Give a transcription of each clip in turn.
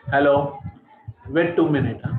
Hello. Wait 2 minutes. Huh?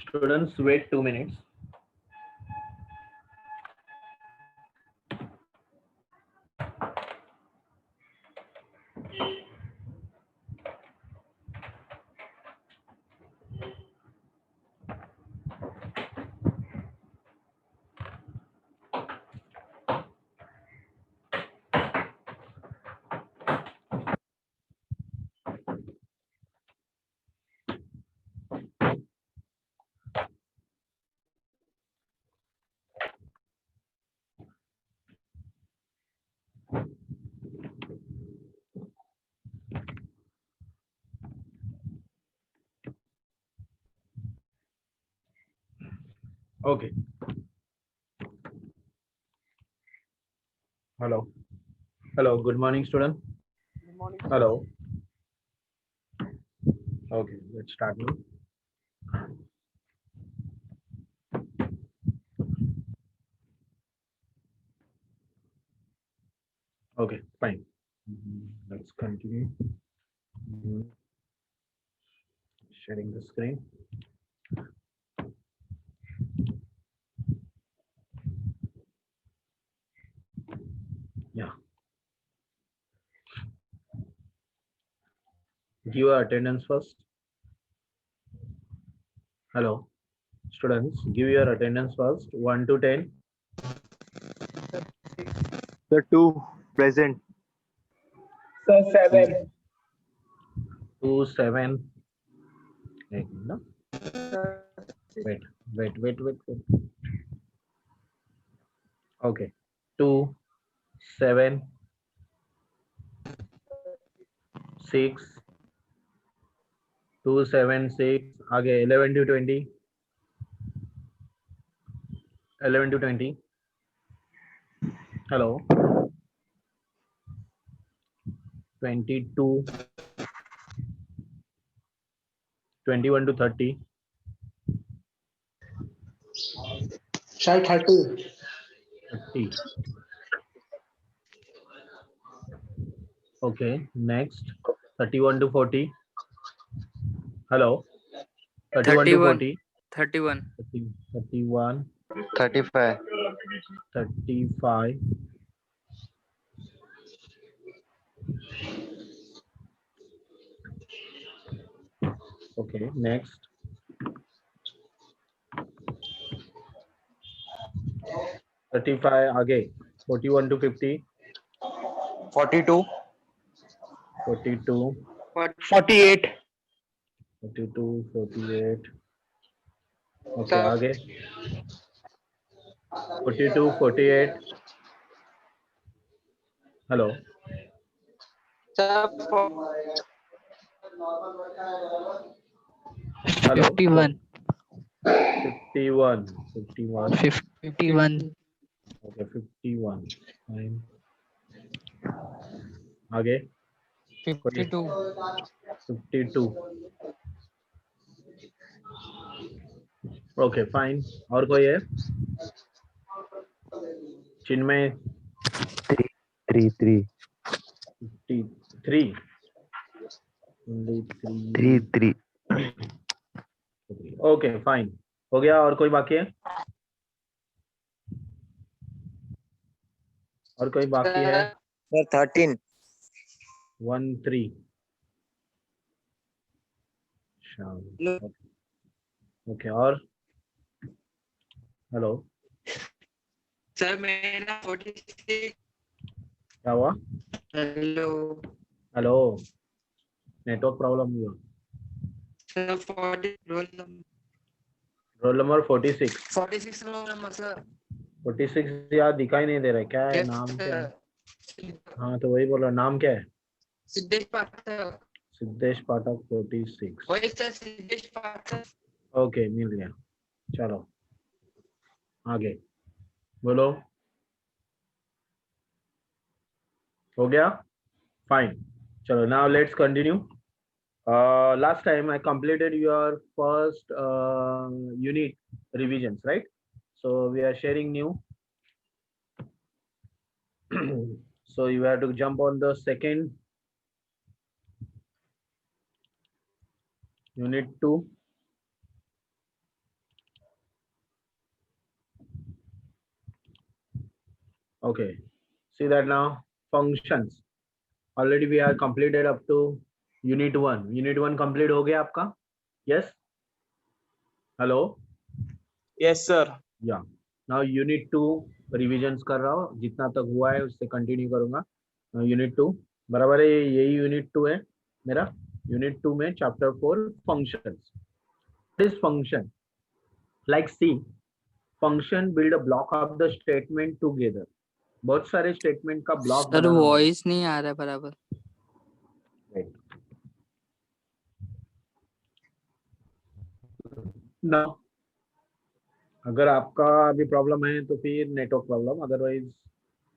Students, wait 2 minutes. Okay. Hello. Hello. Good morning, student. Good morning, sir. Hello. Okay. Let's start now. Okay. Fine. Let's continue. Mhm. Sharing the screen. Yeah. Give your attendance first. Hello. Students, give your attendance first. 1 to 10. The two present. Sir, 7. 2, 7. No? Wait, wait. Okay. 2, 7, 6, 2 7 6 आगे 11 to 20 11 to 20 hello 22 21 to 30 Sir, 30. 30 okay next 31 to 40 hello 31 to 40 31 30, 31 35. 35 okay next 35 आगे 41 to 50 42. 42 48. 42 48 okay आगे 42 48 hello hello 51 51 51 51 okay 51 fine आगे 52 52 okay fine और कोई है चिन्मय 3. 53 only 3. Okay fine हो गया और कोई बाकी है और कोई बाकी है Sir, 13. 1 3 ओके और हेलो सर मेरा 46 क्या हुआ हेलो हेलो नेटवर्क प्रॉब्लम हुआ sir 40 roll number 46 46 roll number sir 46 यार दिखाई नहीं दे रहा है क्या है नाम क्या है हाँ तो वही बोल रहा नाम क्या है सिद्धेश पाठक सिद्धेश पाठक 46 वही सर सिद्धेश पाठक ओके मिल गया चलो आगे बोलो हो गया फाइन चलो now let's continue last time I completed your first unit revisions right so we are sharing new so you have to jump on the second unit 2 okay see that now functions already we are completed up to unit 1 complete हो गया आपका yes hello Yes, sir. yeah now unit 2 revisions कर रहा हूँ जितना तक हुआ है उससे कंटिन्यू करूंगा यूनिट 2 बराबर है यही यूनिट 2 है मेरा यूनिट 2 में chapter 4 functions this function like C function build a block of the statement together बहुत सारे स्टेटमेंट का ब्लॉक सर वॉइस नहीं आ रहा है बराबर ना अगर आपका भी प्रॉब्लम है तो फिर नेटवर्क प्रॉब्लम अदरवाइज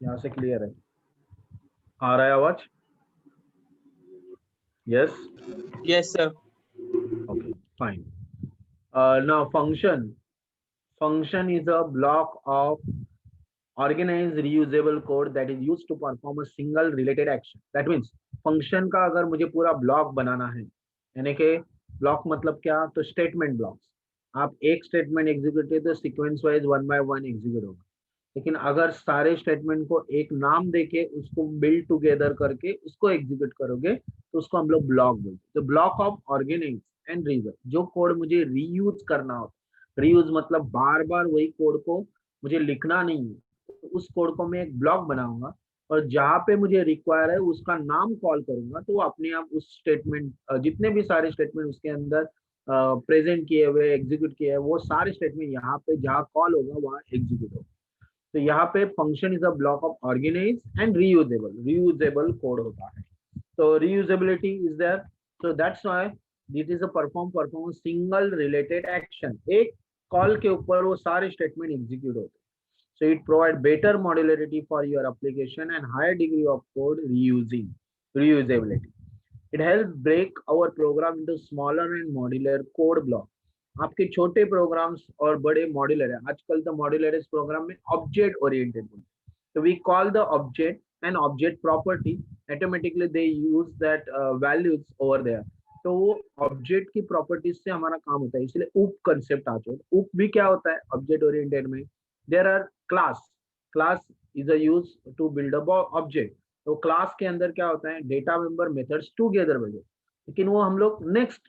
यहाँ से क्लियर है आ रहा है आवाज yes Yes, sir. okay fine now function is a block of organized reusable code that is used to perform a single related action that means function का अगर मुझे पूरा ब्लॉक बनाना है यानी कि ब्लॉक मतलब क्या तो स्टेटमेंट ब्लॉक्स आप एक स्टेटमेंट एग्जीक्यूट करते तो सीक्वेंस वाइज 1 बाय 1 एग्जीक्यूट होगा लेकिन अगर सारे स्टेटमेंट को एक नाम देके उसको बिल्ड टुगेदर करके उसको एग्जीक्यूट करोगे तो उसको हम लोग ब्लॉक बोलते हैं तो block of organize and reason जो कोड मुझे रीयूज करना होता रीयूज मतलब बार बार वही कोड को मुझे लिखना नहीं है तो उस कोड को मैं एक ब्लॉक बनाऊंगा और जहाँ पे मुझे रिक्वायर है उसका नाम कॉल करूंगा तो वो अपने आप उस स्टेटमेंट जितने भी सारे स्टेटमेंट उसके अंदर प्रेजेंट किए हुए एग्जीक्यूट किए हुए वो सारे स्टेटमेंट यहाँ पे जहाँ कॉल होगा वहाँ एग्जीक्यूट होगा तो यहाँ पे function is a block of organize and reusable code होता है तो reusability is there so that's why this is a perform single related action. एक कॉल के ऊपर वो सारे स्टेटमेंट एग्जीक्यूट होते हैं। So it provide better modularity for your application and higher degree of code reusability. It helps break our program into smaller and modular code block. आपके छोटे programmes और बड़े मॉड्यूलर है। आजकल तो मॉड्यूलर इस प्रोग्राम में ऑब्जेक्ट ओरिएंटेड बोलते हैं। So we call the object an object property. Automatically they use that values over there. तो वो ऑब्जेक्ट की प्रॉपर्टीज से हमारा काम होता है, इसलिए उप कंसेप्ट आ चुका है। उप भी क्या होता है ऑब्जेक्ट ओरिएंटेड में? There are class is a use to build a object. तो क्लास के अंदर क्या होता है, डेटा मेंबर मेथड्स टुगेदर वजह, लेकिन वो हम लोग नेक्स्ट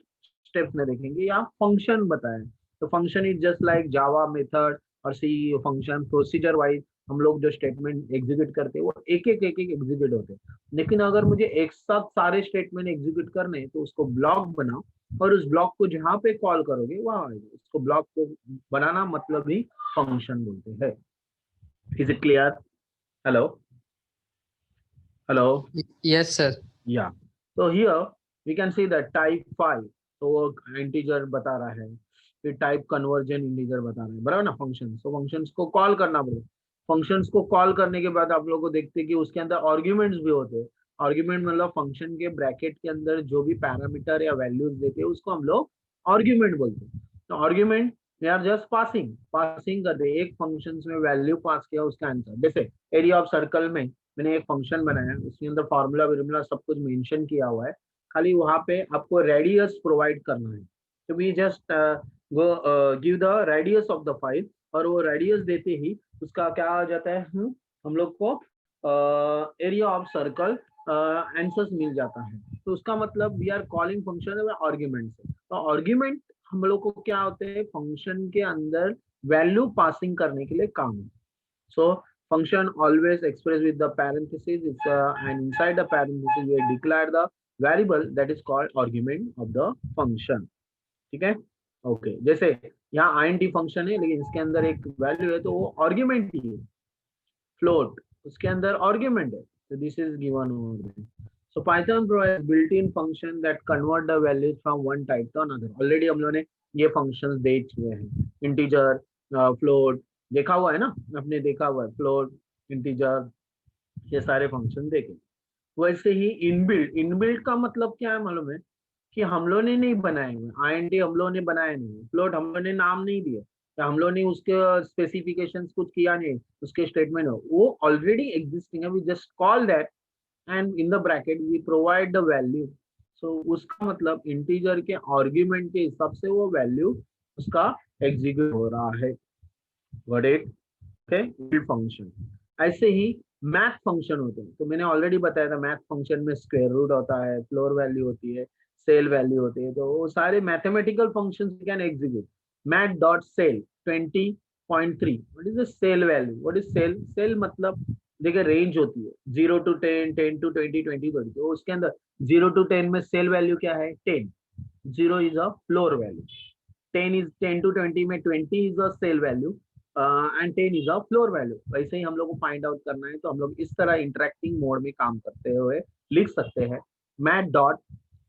स्टेप में देखेंगे। यहाँ फंक्शन बताया, तो function is just like Java method और सी फंक्शन। प्रोसीजर वाइज हम लोग जो स्टेटमेंट एग्जीक्यूट करते हैं वो एक एक एग्जीक्यूट होते हैं। लेकिन अगर मुझे एक साथ सारे स्टेटमेंट एग्जीक्यूट करने हैं तो उसको ब्लॉक बनाओ और उस ब्लॉक को जहां पे कॉल करोगे वहां आएगा। उसको ब्लॉक को बनाना मतलब ही फंक्शन बोलते हैं। Is it clear? Hello hello Yes, sir. Yeah. तो here we can see that type 5 तो वो इंटीजर बता रहा है, फिर टाइप कन्वर्जन इंटीजर बता रहा है, बराबर ना। फंक्शन, तो फंक्शंस को कॉल करना पड़ेगा। फंक्शंस को कॉल करने के बाद आप लोगों को देखते हैं कि उसके अंदर आर्ग्यूमेंट्स भी होते हैं। आर्ग्यूमेंट मतलब फंक्शन के ब्रैकेट के अंदर जो भी पैरामीटर या वैल्यूज देते हैं उसको हम लोग आर्ग्यूमेंट बोलते हैं। तो argument we are just passing करते हैं। एक फंक्शन में वैल्यू पास किया उसका आंसर। जैसे एरिया ऑफ सर्कल में मैंने एक फंक्शन बनाया, उसके अंदर फार्मूला विर्मूला सब कुछ मेंशन किया हुआ है, खाली वहां पे आपको रेडियस प्रोवाइड करना है। तो we just give the radius of the file, और वो रेडियस देते ही उसका क्या आ जाता है, हम लोग को एरिया ऑफ सर्कल आंसर्स मिल जाता है। तो उसका मतलब we are calling function argument से। तो आर्ग्यूमेंट हम लोग को क्या होते हैं, फंक्शन के अंदर वैल्यू पासिंग करने के लिए काम है। सो function always expressed with the parenthesis, and inside the parenthesis we declare the variable that is called argument of the function। ठीक है, ओके। जैसे यहाँ int फंक्शन है लेकिन इसके अंदर एक वैल्यू है तो वो आर्ग्यूमेंट ही है। फ्लोट उसके अंदर आर्ग्यूमेंट है, तो this is given over there. So Python provides built-in function that convert the values from one type to another। Already हम लोगों ने ये फंक्शंस देख चुके हैं। इंटीजर, फ्लोट देखा हुआ है ना, आपने देखा हुआ है, फ्लोट, इंटीजर, ये सारे फंक्शन देखे। वैसे ही इनबिल्ट का मतलब क्या है मालूम है, कि हम लोगों ने नहीं बनाए हुए। INT हम लोगों ने बनाया नहीं, फ्लोट हम लोगों ने नाम नहीं दिया, या हम लोगों ने उसके स्पेसिफिकेशंस कुछ किया नहीं, उसके स्टेटमेंट हो वो ऑलरेडी एग्जिस्टिंग है। We just call that and in the bracket we provide the value। so उसका मतलब इंटीजर के आर्ग्यूमेंट के हिसाब से वो वैल्यू उसका एग्जीक्यूट हो रहा है। What it okay build function. ऐसे ही मैथ फंक्शन होते हैं। तो मैंने ऑलरेडी बताया था मैथ फंक्शन में स्क्वायर रूट होता है, फ्लोर वैल्यू होती है, सेल वैल्यू होती है। तो वो सारे mathematical functions can execute. Math dot ceil 20.3 what is the ceil value? What is ceil? Ceil मतलब देखिए रेंज होती है 0 to 10, 10 to 20, 20 to 30। तो उसके अंदर 0 to 10 में सेल वैल्यू क्या है? 10। 0 is a floor value, 10 to 20 में 20 is a ceil value and 10 is a floor value. वैसे ही हम लोग को फाइंड आउट करना है तो हम लोग इस तरह इंटरेक्टिंग मोड में काम करते हुए लिख सकते हैं math dot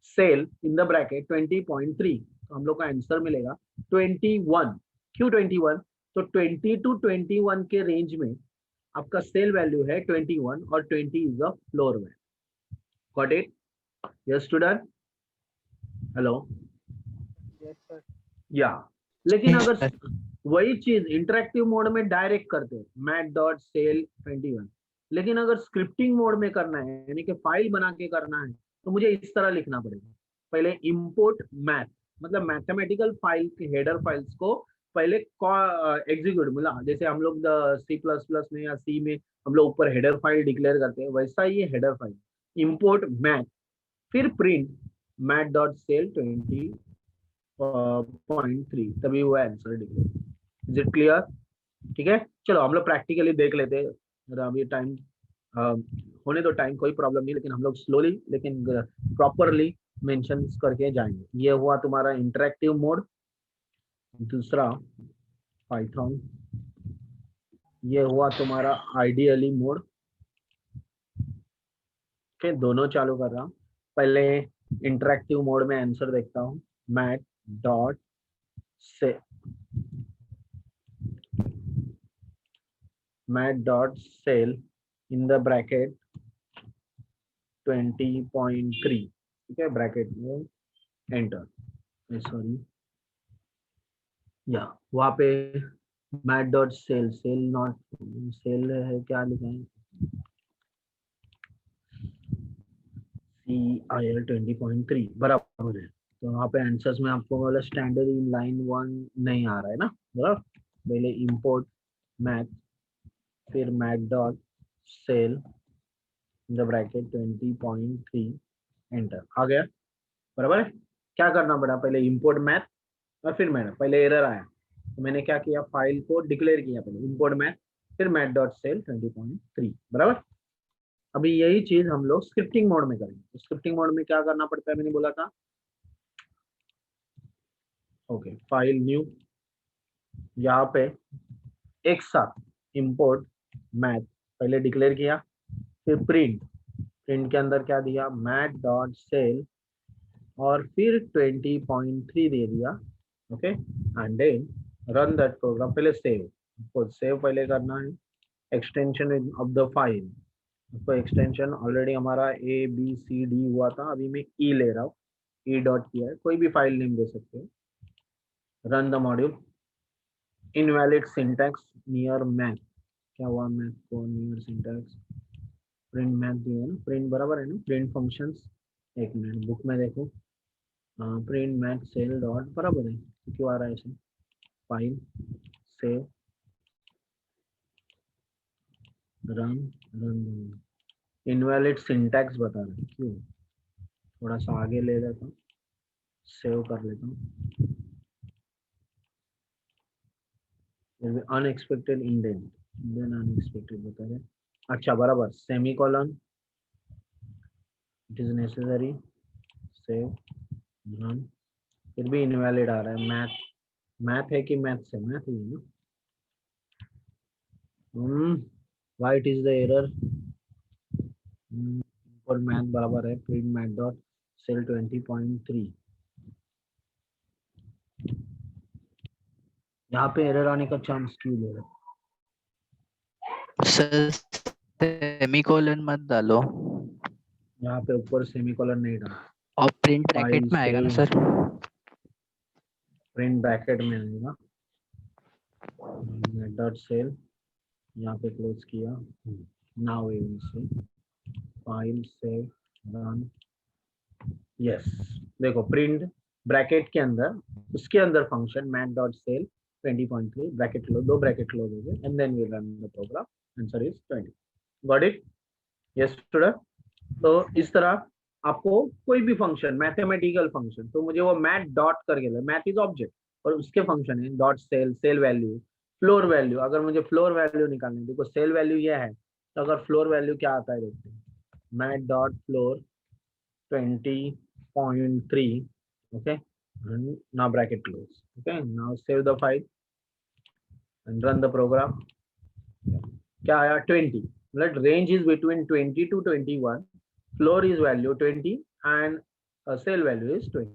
ceil in the bracket 20.3। तो हम लोग का आंसर मिलेगा 21। क्यों 21? तो 20 to 21 के रेंज में आपका सेल वैल्यू है 21 और 20 is a floor value. Got it? Yes student, hello या। लेकिन Yes, अगर sir. वही चीज इंटरेक्टिव मोड में डायरेक्ट करते हैं मैथ डॉट सेल 21, लेकिन अगर स्क्रिप्टिंग मोड में करना है यानी कि फाइल बना के करना है तो मुझे इस तरह लिखना पड़ेगा। पहले इंपोर्ट मैथ मतलब मैथमेटिकल फाइल के हेडर फाइल्स को पहले एग्जीक्यूट मतलब जैसे हम लोग C++ में या सी में हम लोग ऊपर हेडर फाइल डिक्लेयर करते हैं, वैसा ही हेडर फाइल इंपोर्ट मैथ, फिर प्रिंट मैथ डॉट सेल 20.3, तभी वो answer declare. Is it clear? ठीक है, चलो हम लोग प्रैक्टिकली देख लेते हैं। अभी टाइम होने दो, टाइम कोई प्रॉब्लम नहीं, लेकिन हम लोग स्लोली लेकिन प्रॉपरली मेंशन करके जाएंगे। ये हुआ तुम्हारा इंटरेक्टिव मोड। दूसरा पाइथन, ये हुआ तुम्हारा आइडियली मोड। फिर दोनों चालू कर रहा हूँ। पहले इंटरेक्टिव मोड में आंसर देखता हूँ। मैट डॉट से सेल इन द ब्रैकेट 20.3, ठीक है, ब्रैकेट में एंटर, सॉरी या वहाँ पे math dot ceil, ceil not ceil है, क्या लिखा है, CIL 20.3 बराबर है। तो वहाँ पे आंसर्स में आपको बोला स्टैंडर्ड इन लाइन 1 नहीं आ रहा है ना, बराबर। पहले इंपोर्ट मैथ, फिर math dot ceil in the bracket 20.3 enter, आ गया, बराबर है। क्या करना पड़ा, पहले इंपोर्ट मैथ और फिर मैंने पहले एरर आया तो मैंने क्या किया, फाइल को डिक्लेयर किया, पहले इंपोर्ट मैथ फिर मैथ डॉट सेल 20.3, बराबर। अभी यही चीज हम लोग स्क्रिप्टिंग मोड में करेंगे। तो स्क्रिप्टिंग मोड में क्या करना पड़ता है, मैंने बोला था, ओके, फाइल न्यू, यहाँ पे एक साथ इंपोर्ट मैथ पहले डिक्लेयर किया, फिर प्रिंट, प्रिंट के अंदर क्या दिया, मैथ डॉट सेल और फिर 20.3 दे दिया, okay, and then run that program. पहले सेव, आपको सेव पहले करना है, एक्सटेंशन ऑफ द फाइल, तो एक्सटेंशन ऑलरेडी हमारा ABCD हुआ था, अभी मैं E ले रहा हूँ, E डॉट किया है, कोई भी फाइल नेम दे सकते हो। Run the module, invalid syntax near math, क्या हुआ मैथ को नियर सिंटैक्स, प्रिंट मैथ दिया ना, प्रिंट बराबर है ना, प्रिंट फंक्शंस, एक मिनट बुक में देखो, प्रिंट मैथ सेल डॉट बराबर है, तो क्यों आ रहा है ऐसे, file save run, run invalid syntax बता रहे हैं, क्यों, थोड़ा सा आगे ले लेता हूँ, सेव कर लेता हूँ, अनएक्सपेक्टेड इंडेंट, देन अनएक्सपेक्टेड बता रहे, अच्छा बराबर, semicolon, it is necessary, save run, फिर भी इनवैलिड आ रहा है, मैथ, मैथ है कि मैथ से, मैथ ही है ना, why it is the error, और मैथ बराबर है प्रिंट मैथ डॉट सेल 20.3, यहाँ पे एरर आने का चांस क्यों ले रहा है, सर सेमीकोलन मत डालो यहाँ पे ऊपर सेमीकोलन नहीं डाला, और प्रिंट ब्रैकेट में आएगा ना सर। प्रिंट ब्रैकेट में आएगा, मैथ डॉट सेल, यहाँ पे क्लोज किया, now we will see, file save run, yes, देखो प्रिंट ब्रैकेट के अंदर, उसके अंदर function math dot ceil 20.3 bracket close, दो ब्रैकेट क्लोज हो गए, and then we run the program, answer is 20, got it, yes student. तो इस तरह आपको कोई भी फंक्शन, मैथमेटिकल फंक्शन, तो मुझे वो मैथ डॉट करके, मैथ इज ऑब्जेक्ट और उसके फंक्शन है dot ceil, ceil value, floor value, अगर मुझे फ्लोर वैल्यू निकालनी, देखो सेल वैल्यू ये है, तो अगर फ्लोर वैल्यू क्या आता है देखते हैं, math dot floor 20.3, okay, and now bracket close, okay, now save the file and run the program, क्या आया 20, मतलब range is between 20 to 21, floor is value 20 and cell value is 20,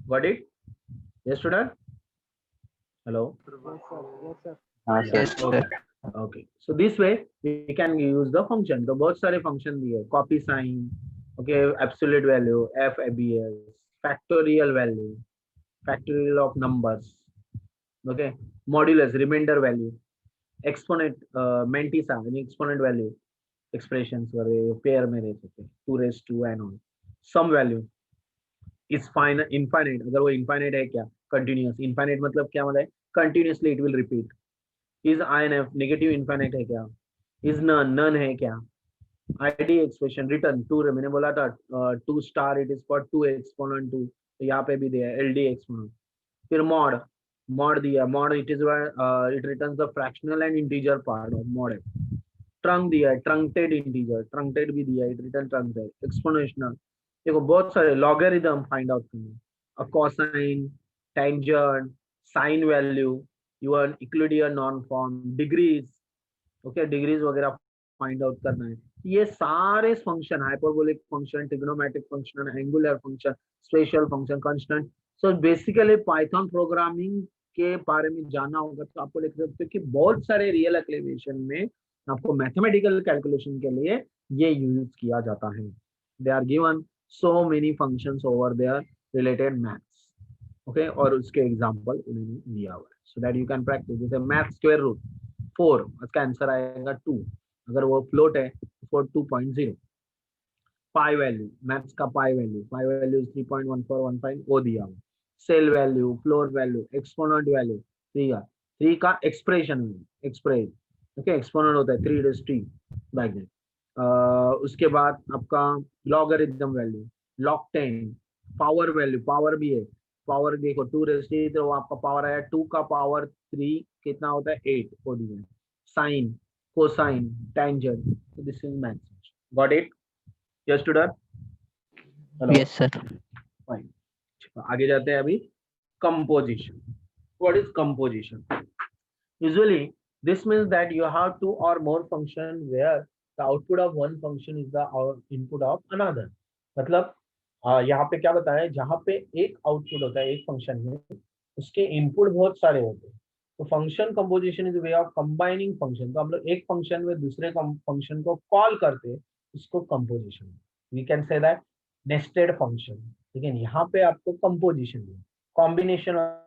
got it, yes student, hello, Yes sir. okay, so this way we can use the function, तो बहुत सारे function दिए, copy sign, okay, absolute value, FABS, factorial value, factorial of numbers, okay, modulus, remainder value, exponent, mantissa यानी exponent value, expressions वगैरह pair में रह सकते हैं, 2 raised to and on, sum value is finite, infinite, अगर वो infinite है क्या, continuous, infinite मतलब क्या मतलब है, continuously it will repeat, is INF negative infinite है क्या, is none, none है क्या, ID expression return 2, मैंने बोला था 2 star it is for 2 exponent 2, तो यहाँ पे भी दिया है LD exponent, फिर mod, mod दिया, mod it is it returns the fractional and integer part of mod है, trunc दिया है, truncated integer, truncated भी दिया है, it return truncated, exponential, देखो बहुत सारे, logarithm find out करना, a cosine, tangent, sine value, your Euclidean norm form, degrees, okay, degrees वगैरह find out करना है, ये सारे function, hyperbolic function, trigonometric function, angular function, special function, constant, so basically Python programming के बारे में जानना होगा तो आपको लिख सकते हो कि बहुत सारे रियल एक्टिवेशन में आपको मैथमेटिकल कैलकुलेशन के लिए ये यूज किया जाता है. They are given so many functions over there related maths. Okay, और उसके एग्जांपल उन्होंने दिया हुआ है so that you can practice. जैसे मैथ स्क्वायर रूट 4, इसका आंसर आएगा 2. अगर वो फ्लोट है फॉर 2.0. पाई वैल्यू, मैथ्स का पाई वैल्यू 3.1415 वो दिया हुआ. Ceil value, floor value, exponent value 3 का एक्सप्रेशन एक्सप्रेस. ओके, एक्सपोनेंट होता है 3 बैक देन. उसके बाद आपका logarithm value, log 10, power value, power भी है. पावर देखो 2 तो आपका पावर आया 2 का पावर 3 कितना होता है 8 वो दिया. Sine, cosine, tangent. This is maths. Got it? Yes student? Yes, sir. Fine. आगे जाते हैं अभी. Composition. What is composition? Usually this means that you have 2 or more function where the output of one function is the input of another. मतलब यहाँ पे क्या बताया, जहाँ पे एक आउटपुट होता है एक फंक्शन में, उसके इनपुट बहुत सारे होते हैं. तो function composition is way of combining function. तो हम लोग एक फंक्शन में दूसरे फंक्शन को कॉल करते हैं, इसको composition. We can say that nested function. ठीक है, यहाँ पे आपको कंपोजिशन, कॉम्बिनेशन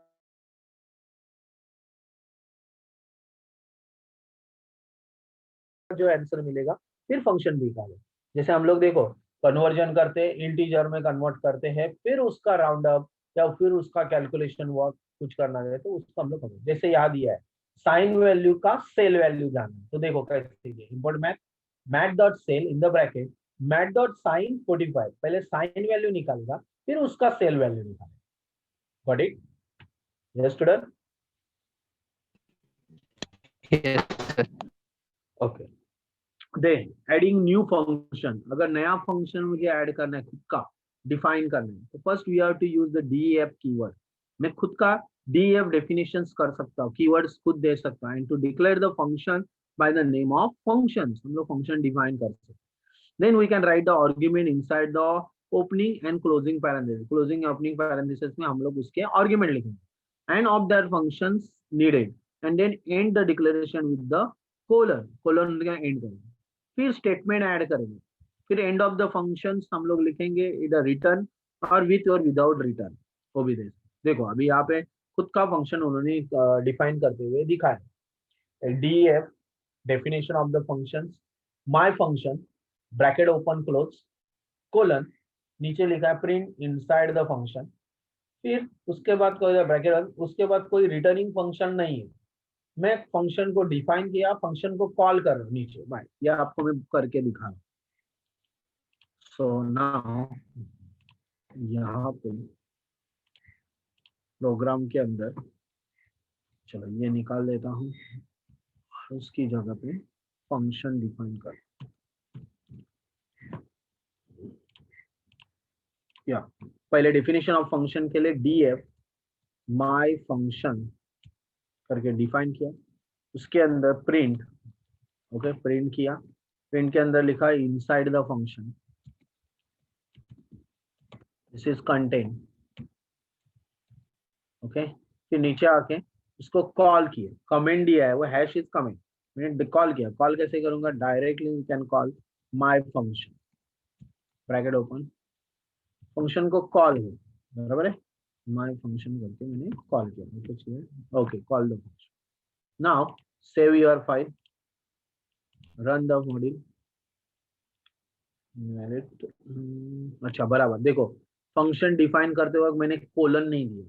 जो आंसर मिलेगा फिर फंक्शन निकालो. जैसे हम लोग देखो कन्वर्जन करते हैं, इंटीजर में कन्वर्ट करते हैं, फिर उसका राउंड अप या फिर उसका कैलकुलेशन वर्क कुछ करना है तो उसको हम लोग करें. जैसे यहाँ दिया है साइन वैल्यू का सेल वैल्यू जानना, तो देखो कैसे import math, math dot ceil in the bracket math dot sine 45. पहले साइन वैल्यू निकालेगा फिर उसका सेल वैल्यू निकालेगा. Got it? Yes student? Yes, sir. Okay. Then adding new function. अगर नया फंक्शन मुझे ऐड करना है, खुद का डिफाइन करना है, तो first we have to use the DEF keyword. मैं खुद का डीईएफ डेफिनेशंस कर सकता हूँ, कीवर्ड्स खुद दे सकता हूँ. And to declare the function by the name of functions, हम लोग फंक्शन डिफाइन कर सकते हैं. Then we can write the argument inside the opening and closing parenthesis. Closing opening parenthesis में हम लोग उसके आर्गुमेंट लिखेंगे and of that functions needed. And then end the declaration with the colon. Colon का end करेंगे, फिर statement add करेंगे, फिर एंड ऑफ द फंक्शंस हम लोग लिखेंगे इधर रिटर्न और विथ और विदाउट रिटर्न वो भी दे. देखो अभी यहाँ पे खुद का फंक्शन उन्होंने डिफाइन करते हुए दिखाया. DF definition of the functions, my function bracket open close colon, नीचे लिखा है प्रिंट इनसाइड द फंक्शन. फिर उसके बाद कोई ब्रैकेट, उसके बाद कोई रिटर्निंग फंक्शन नहीं है. मैं फंक्शन को डिफाइन किया, फंक्शन को कॉल कर रहा हूँ नीचे. बाय, या आपको मैं करके दिखा रहा हूँ. सो नाउ यहाँ पे प्रोग्राम के अंदर, चलो ये निकाल देता हूँ और उसकी जगह पे फंक्शन डिफाइन कर. या पहले डेफिनेशन ऑफ फंक्शन के लिए डीएफ माय फंक्शन करके डिफाइन किया, उसके अंदर प्रिंट. ओके, प्रिंट किया, प्रिंट के अंदर लिखा inside the function, this is content. Okay, फिर नीचे आके उसको कॉल किया, कमेंट दिया है वो हैश इज कमेंट, मैंने कॉल किया. कॉल कैसे करूंगा? Directly you can call my function bracket open, function को कॉल हो, बराबर है, माय फंक्शन करके मैंने कॉल किया. कुछ okay, call the function. Now save your file, run the module. अच्छा बराबर, देखो फंक्शन डिफाइन करते वक्त मैंने कोलन नहीं दिया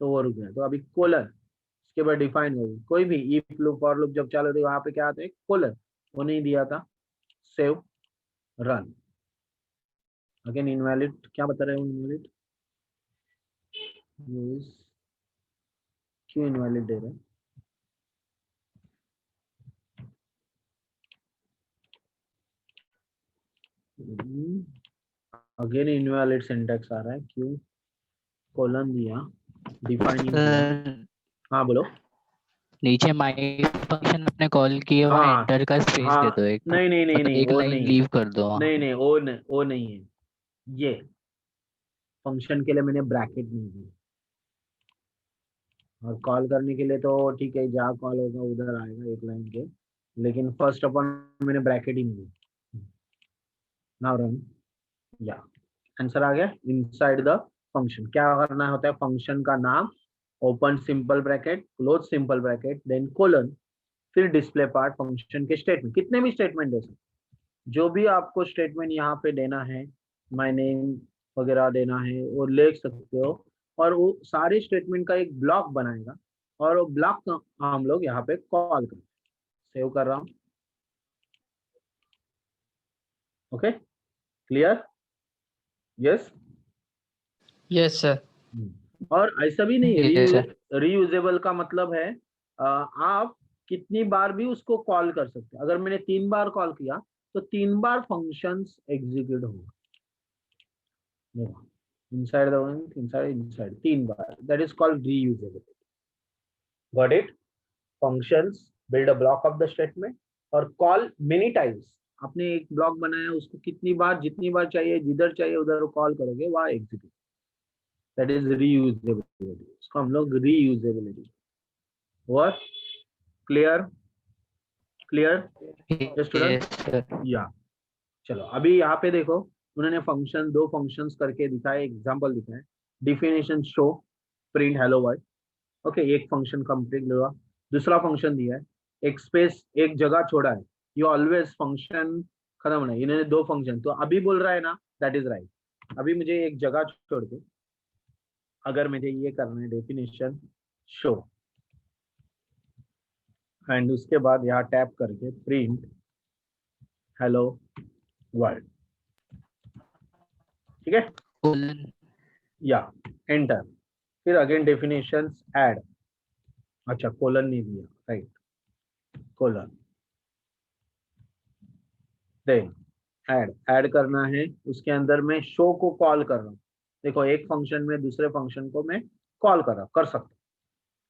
तो वो रुक गया. तो अभी कोलन, इसके बाद डिफाइन हो कोई भी इफ लूप फॉर लूप जब चालू थे वहां पे क्या आता है कोलन, वो नहीं दिया था. Save, run. अगेन इनवैलिड, क्या बता रहे हो इनवैलिड? क्यों इनवैलिड दे रहे हैं? अगेन इनवैलिड सिंटैक्स आ रहा है, क्यों? कोलन दिया, डिफाइनिंग. Sir, हाँ बोलो. नीचे माय फंक्शन आपने कॉल किए वहाँ हाँ एंटर का स्पेस दे हाँ, दो एक, नहीं नहीं नहीं मतलब नहीं, एक वो लाइन नहीं, लीव कर दो वहाँ नहीं पे। नहीं, वो नहीं है। ये फंक्शन के लिए मैंने ब्रैकेट नहीं दी, और कॉल करने के लिए तो ठीक है, जहाँ कॉल होगा उधर आएगा एक लाइन के, लेकिन फर्स्ट अपन मैंने ब्रैकेट ही नहीं दी। नाउ रन, या आंसर आ गया। इनसाइड द फंक्शन क्या करना होता है, फंक्शन का नाम, open simple bracket, close simple bracket, then colon, फिर डिस्प्ले पार्ट, फंक्शन के स्टेटमेंट, कितने भी स्टेटमेंट दे सकते, जो भी आपको स्टेटमेंट यहाँ पे देना है, माय नेम वगैरह देना है वो लिख सकते हो, और वो सारे स्टेटमेंट का एक ब्लॉक बनाएगा, और वो ब्लॉक हम लोग यहाँ पे कॉल करें। सेव कर रहा हूँ। Okay, clear? Yes. Yes sir. और ऐसा भी नहीं, यस सर। रीयूजेबल का मतलब है आप कितनी बार भी उसको कॉल कर सकते हैं। अगर मैंने 3 बार कॉल किया तो 3 बार फंक्शंस एग्जीक्यूट होगा। Inside the inside 3 bar, that is called reusability. Got it? Functions build a block of the statement और कॉल मेनी टाइम्स। आपने एक ब्लॉक बनाया, उसको कितनी बार, जितनी बार चाहिए, जिधर चाहिए उधर कॉल करोगे, वहाँ एग्जीक्यूट, दैट इज रीयूजेबिलिटी। उसको हम लोग reusability. What? Clear? Clear student? Yes sir. या चलो अभी यहाँ पे देखो, उन्होंने फंक्शन, 2 फंक्शंस करके दिखाए, एग्जांपल दिखाए। Definition show, print hello world. Okay, एक फंक्शन कंप्लीट हुआ। दूसरा फंक्शन दिया है, एक स्पेस, एक जगह छोड़ा है। यू ऑलवेज फंक्शन खत्म नहीं, इन्होंने 2 फंक्शन, तो अभी बोल रहा है ना, दैट इज राइट। अभी मुझे एक जगह छोड़ के अगर मुझे ये करना है, डेफिनेशन शो, एंड उसके बाद यहाँ टैप करके प्रिंट हेलो वर्ल्ड, ठीक है, कोलन। या एंटर। फिर अगेन डेफिनेशन ऐड, अच्छा कोलन नहीं दिया, राइट, कोलन, देन ऐड करना है। उसके अंदर मैं शो को कॉल कर रहा हूँ। देखो, एक फंक्शन में दूसरे फंक्शन को मैं कॉल कर सकता हूँ।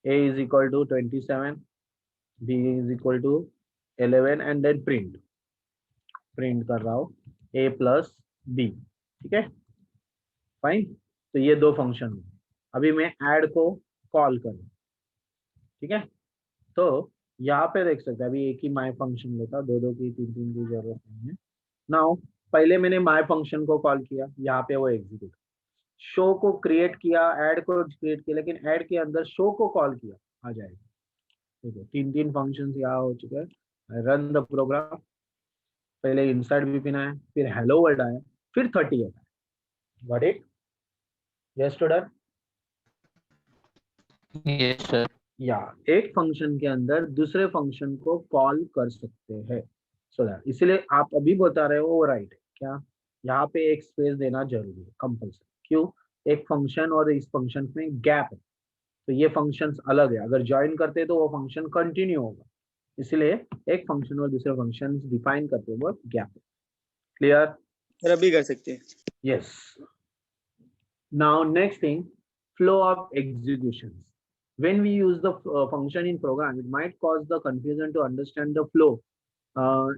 A is equal to 27, B is equal to 11, and then print कर रहा हूँ ए प्लस बी, ठीक है, फाइन। तो ये 2 फंक्शन है। अभी मैं ऐड को कॉल करूँ, ठीक है। तो यहाँ पे देख सकते हैं, अभी एक ही माय फंक्शन लेता, दो की, तीन की जरूरत नहीं है। नाउ पहले मैंने माय फंक्शन को कॉल किया, यहाँ पे वो एग्जीक्यूट, शो को क्रिएट किया, ऐड को क्रिएट किया, लेकिन ऐड के अंदर शो को कॉल किया, आ जाएगा। देखो, 3 फंक्शंस यहाँ हो चुके हैं। Run the program. पहले इनसाइड भी आया, फिर हेलो वर्ल्ड आया, फिर 38 आया। Got it? Yes student? Yes sir. या एक फंक्शन के अंदर दूसरे फंक्शन को कॉल कर सकते हैं। सो दैट, इसलिए आप अभी बता रहे हो वो राइट है क्या? यहाँ पे एक स्पेस देना जरूरी है, कंपल्सरी। क्यों? एक फंक्शन और इस फंक्शन में गैप है, तो ये फंक्शंस अलग है। अगर ज्वाइन करते तो वो फंक्शन कंटिन्यू होगा, इसलिए एक फंक्शन और दूसरे फंक्शन डिफाइन करते वक्त गैप है। क्लियर? सर अभी कर सकते हैं। Yes. Now next thing, flow of executions. When we use the function in program, it might cause the confusion to understand the flow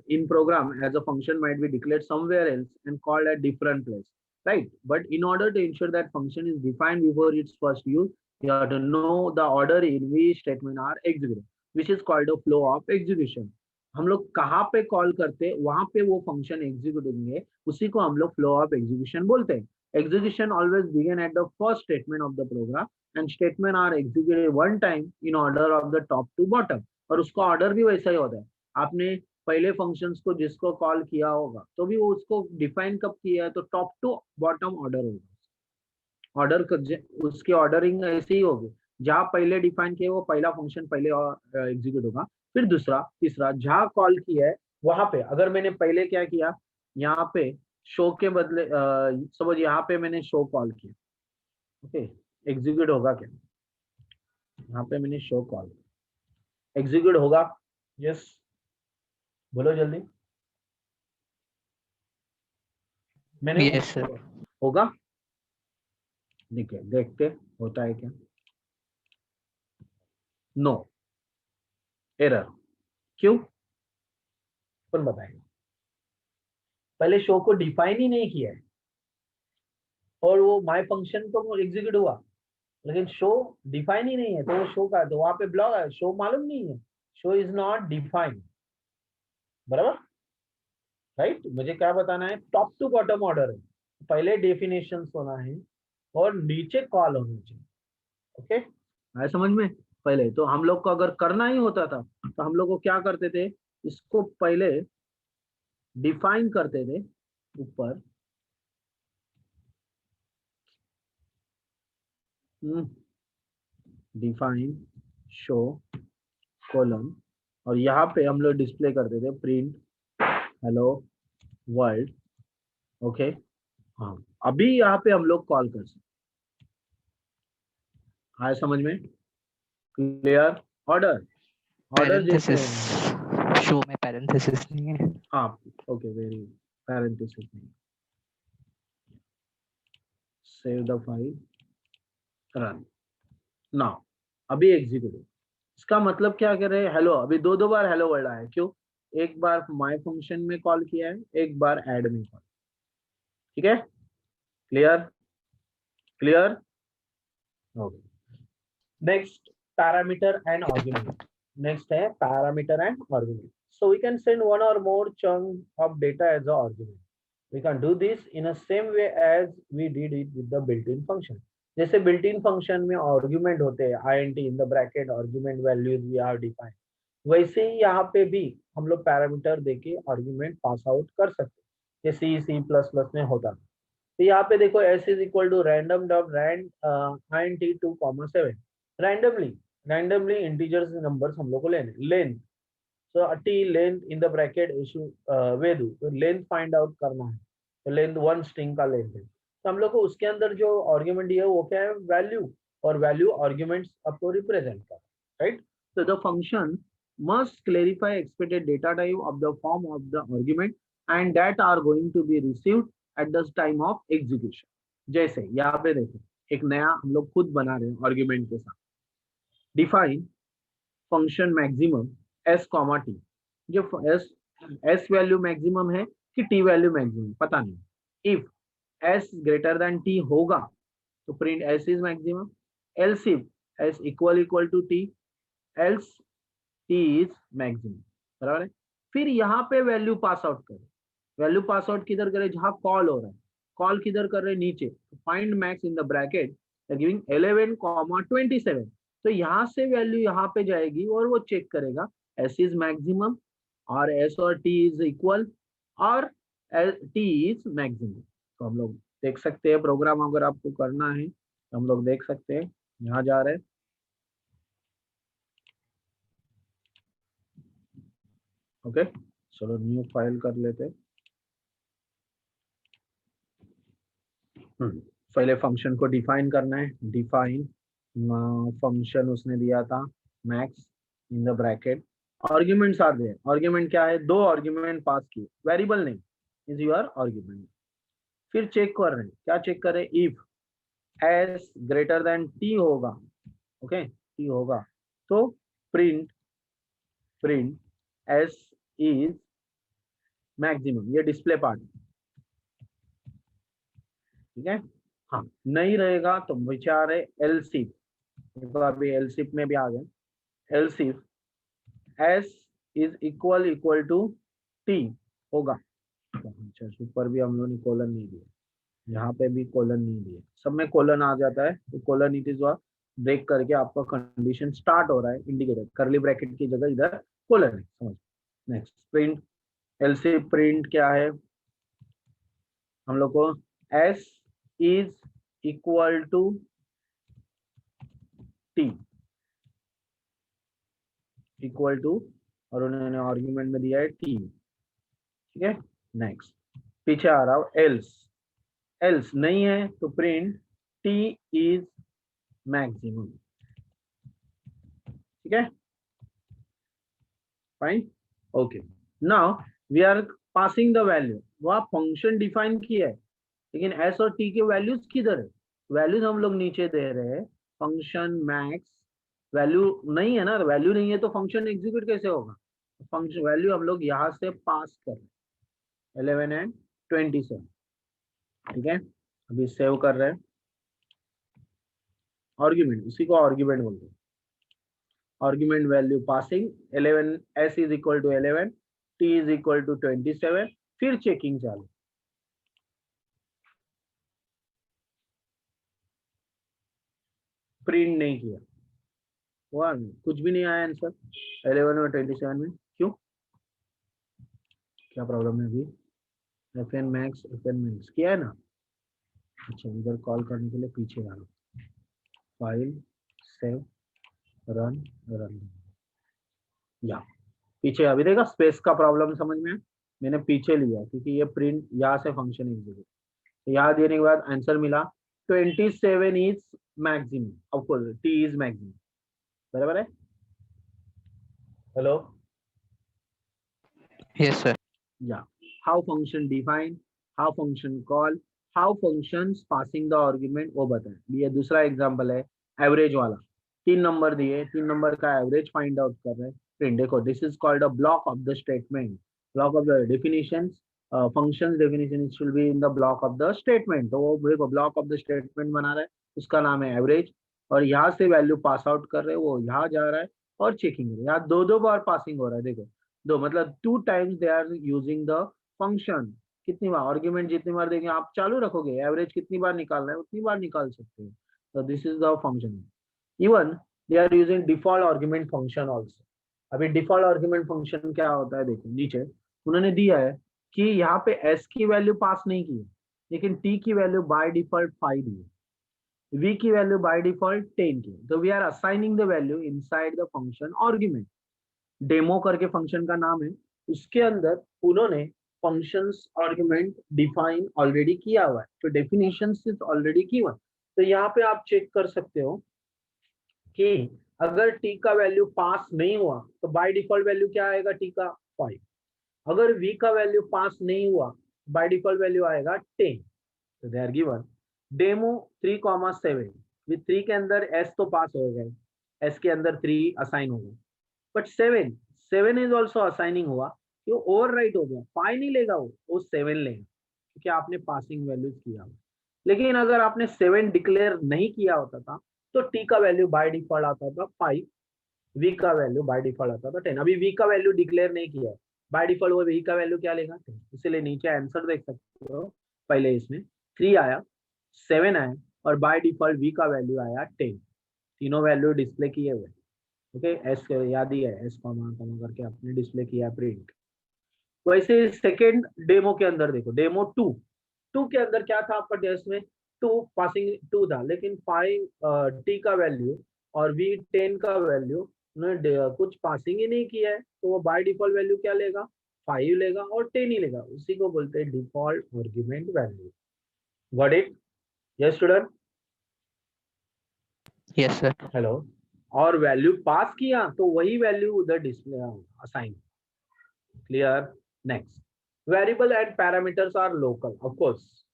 in program, as a function might be declared somewhere else and called at different place, right? But in order to ensure that function is defined before its first use, you have to know the order in which statement are executed, which is called a flow of execution. हम लोग कहाँ पे call करते, वहां पे वो function execute होंगे, उसी को हम लोग फ्लो ऑफ एग्जीक्यूशन बोलते हैं। Execution always begin at the first statement of the program, and statement are executed one time in order of the top to bottom. और उसका ऑर्डर भी वैसा ही होता है। आपने पहले फंक्शंस को जिसको कॉल किया होगा, तो भी वो उसको डिफाइन कब किया है, तो टॉप टू बॉटम ऑर्डर होगा। उसकी ऑर्डरिंग ऐसे ही होगी, जहाँ पहले डिफाइन किया वो पहला फंक्शन पहले एग्जीक्यूट होगा, फिर दूसरा, तीसरा, जहाँ कॉल किया है वहां पे। अगर मैंने पहले क्या किया, यहाँ पे शो के बदले सपोज यहाँ पे मैंने शो कॉल किया, ओके, एग्जीक्यूट होगा क्या? यहाँ पे मैंने शो कॉल, एग्जीक्यूट होगा? यस, बोलो जल्दी। मैंने यस सर। होगा, देखिए, देखते होता है क्या। No, error. क्यों? कौन बताएगा? पहले शो को डिफाइन ही नहीं किया है और वो माय फंक्शन तो एग्जीक्यूट हुआ, लेकिन शो डिफाइन ही नहीं है, तो वो शो का, तो वहां पे ब्लॉक है, शो मालूम नहीं है, शो इज नॉट डिफाइंड, बराबर, राइट। मुझे क्या बताना है? टॉप टू बॉटम ऑर्डर है, पहले डेफिनेशन होना है और नीचे कॉल होना चाहिए। ओके, आया समझ में? पहले तो हम लोग को अगर करना ही होता था तो हम लोग को क्या करते थे, इसको पहले डिफाइन करते थे ऊपर, डिफाइन शो कॉलम, और यहाँ पे हम लोग डिस्प्ले करते थे प्रिंट हेलो वर्ल्ड। ओके, हाँ, अभी यहाँ पे हम लोग कॉल कर सकते, आया समझ में? क्लियर? ऑर्डर ऑर्डर जैसे पैरेंथेसिस, शो में पैरेंथेसिस नहीं है। हाँ, ओके, वेरी पैरेंथेसिस नहीं, save the file, run now, अभी एग्जीक्यूट। इसका मतलब क्या कर रहे हैं? हेलो, अभी दो बार हेलो वर्ड आया, क्यों? एक बार माय फंक्शन में कॉल किया है, एक बार ऐड में कॉल, ठीक है? Clear? Clear? Okay, next parameter and argument, next है parameter and argument. So we can send one or more chunk of data as an argument. We can do this in a same way as we did it with the built-in function. जैसे built-in function में argument होते हैं, int in the bracket argument values we have defined, वैसे ही यहाँ पे भी हम लोग पैरामीटर देके argument पास आउट कर सकते हैं, जैसे C++ में होता है। तो यहाँ पे देखो s is equal to random dot rand int 2,7, randomly integers numbers हम लोग को लेने, length, so t length in the bracket issue Vedu, तो लेंथ फाइंड आउट करना है, तो लेंथ 1 स्ट्रिंग का लेंथ है, तो हम लोग को उसके अंदर जो आर्गुमेंट दिया है वो क्या है? वैल्यू, और वैल्यू आर्गुमेंट्स आपको रिप्रेजेंट कर, right. so the function must clarify expected data type of the form of the argument and that are going to be received at the time of execution। जैसे यहाँ पे देखो, एक नया हम लोग खुद बना रहे हैं आर्गुमेंट के साथ, define function maximum s comma T, जो s वैल्यू मैक्सिमम है कि t वैल्यू मैक्सिमम पता नहीं, if s greater than t होगा तो print s is maximum, else if s equal to t, else t is maximum, बराबर है। फिर यहाँ पे वैल्यू पास आउट करें, वैल्यू पास आउट किधर करें? जहां कॉल हो रहा है, कॉल किधर कर रहे हैं? नीचे, find max in the bracket giving 11,27, तो यहाँ से वैल्यू यहाँ पे जाएगी और वो चेक करेगा s इज मैक्सिमम और s और t इज इक्वल और t इज मैक्सिमम। तो हम लोग देख सकते हैं प्रोग्राम, अगर आपको करना है तो हम लोग देख सकते हैं, यहाँ जा रहे हैं, ओके, चलो न्यू फाइल कर लेते हैं। पहले फंक्शन को डिफाइन करना है, डिफाइन फंक्शन उसने दिया था max in the bracket, arguments are there, argument क्या है? दो आर्ग्यूमेंट पास किए, variable name is your argument. फिर चेक कर रहे हैं, क्या चेक कर रहे हैं? If s greater than t होगा, ओके, t होगा तो प्रिंट s इज मैक्सिमम, ये डिस्प्ले पार्ट, ठीक है। हाँ, नहीं रहेगा तो विचार है एलसिफ, तो अभी एलसिफ में भी आ गए, elif s is equal to t होगा, अच्छा ऊपर भी हम लोगों ने कोलन नहीं दिया, यहाँ पे भी कोलन नहीं दिया, सब में कोलन आ जाता है, तो कोलन इट इज ब्रेक करके आपका कंडीशन स्टार्ट हो रहा है, इंडिकेटर करली ब्रैकेट की जगह इधर कोलन है, समझ। नेक्स्ट प्रिंट, एलसिफ प्रिंट क्या है हम लोग को? s is equal to t, equal to, और उन्होंने आर्ग्यूमेंट में दिया है t, ठीक है। नेक्स्ट पीछे आ रहा हूं, एल्स नहीं है तो प्रिंट t इज मैक्सिमम, ठीक है, fine, okay. Now we are passing the value, वह फंक्शन डिफाइन किया है, लेकिन s और t के वैल्यूज किधर है? वैल्यूज हम लोग नीचे दे रहे हैं, फंक्शन मैक्स, वैल्यू नहीं है ना, वैल्यू नहीं है तो फंक्शन एग्जीक्यूट कैसे होगा? फंक्शन वैल्यू हम लोग यहाँ से पास कर रहे हैं 11 एंड 27, ठीक है। अभी सेव कर रहे हैं। आर्ग्यूमेंट, उसी को आर्ग्यूमेंट बोलते हैं। Argument value passing 11, s is equal to 11, t is equal to 27, फिर चेकिंग चालू। प्रिंट नहीं किया, हुआ नहीं, कुछ भी नहीं आया आंसर 11 और 27 में। क्यों, क्या प्रॉब्लम है? अभी FN max किया है ना। अच्छा, इधर कॉल करने के लिए पीछे आ रहा हूँ। फाइल, सेव, रन, या पीछे अभी देखा स्पेस का प्रॉब्लम समझ में। मैंने पीछे लिया क्योंकि ये प्रिंट यहाँ से फंक्शन एग्जीक्यूट, तो यहाँ देने के बाद आंसर मिला 27 is maximum, of course t is maximum, बराबर है। Hello, Yes, sir. या how function define, how function call, how functions passing the argument, वो बताएं। ये दूसरा एग्जांपल है एवरेज वाला। 3 नंबर दिए, 3 नंबर का एवरेज फाइंड आउट कर रहे हैं। फिर देखो, this is called a block of the statement, block of the definitions, functions definition it should be in the block of the statement. तो वो देखो ब्लॉक ऑफ द स्टेटमेंट बना रहा है, उसका नाम है एवरेज, और यहाँ से वैल्यू पास आउट कर रहे हैं, वो यहाँ जा रहा है और चेकिंग हो रहा है। यहाँ दो बार पासिंग हो रहा है, देखो दो मतलब 2 times they are using the function. कितनी बार आर्ग्यूमेंट जितनी बार देंगे आप चालू रखोगे, एवरेज कितनी बार निकालना है उतनी बार निकाल सकते हो। तो this is the function. Even they are using default argument function also. अभी डिफॉल्ट आर्ग्यूमेंट फंक्शन क्या होता है, देखो नीचे उन्होंने दिया है कि यहाँ पे s की वैल्यू पास नहीं की है, लेकिन t की वैल्यू बाय डिफॉल्ट 5 दी है, v की वैल्यू बाय डिफॉल्ट 10 की है। तो we are assigning the value inside the function argument. Demo करके फंक्शन का नाम है, उसके अंदर उन्होंने फंक्शंस आर्गुमेंट डिफाइन ऑलरेडी किया हुआ है, तो डेफिनेशंस इज ऑलरेडी की हुआ। तो यहाँ पे आप चेक कर सकते हो कि अगर t का वैल्यू पास नहीं हुआ तो बाय डिफॉल्ट वैल्यू क्या आएगा, t का 5। अगर v का वैल्यू पास नहीं हुआ बाय डिफॉल्ट वैल्यू आएगा 10। तो they are given demo 3,7 with 3 के अंदर s तो पास हो गए, s के अंदर 3 असाइन हो गए, बट 7 इज ऑल्सो असाइनिंग हुआ, वो ओवर राइट हो गया, 5 नहीं लेगा, वो 7 लेगा क्योंकि आपने पासिंग वैल्यूज किया। लेकिन अगर आपने 7 डिक्लेयर नहीं किया होता था तो t का वैल्यू बाय डिफॉल्ट आता था 5, v का वैल्यू बाय डिफॉल्ट आता था 10। अभी v का वैल्यू डिक्लेयर नहीं किया है, बाय डिफॉल्ट वो v का वैल्यू क्या लेगा, 10। इसलिए नीचे आंसर देख सकते हो, पहले इसमें 3 आया, 7 आया, और बाय डिफॉल्ट v का वैल्यू आया 10। तीनों वैल्यू डिस्प्ले किए हुए। ओके, एस याद ही है, एस कॉमा कॉमा करके आपने डिस्प्ले किया प्रिंट। वैसे सेकेंड डेमो के अंदर देखो, डेमो 2 के अंदर क्या था आपका टेस्ट में, 2 पासिंग 2 था, लेकिन 5 टी का वैल्यू और वी 10 का वैल्यू उन्होंने कुछ पासिंग ही नहीं किया है, तो वो बाय डिफॉल्ट वैल्यू क्या लेगा, 5 लेगा और 10 ही लेगा। उसी को बोलते हैं default argument value. Got it? Yes student? Yes, sir. Hello. और वैल्यू पास किया तो वही वैल्यू उधर display assign. Clear? Next, variable and parameters are local. Of course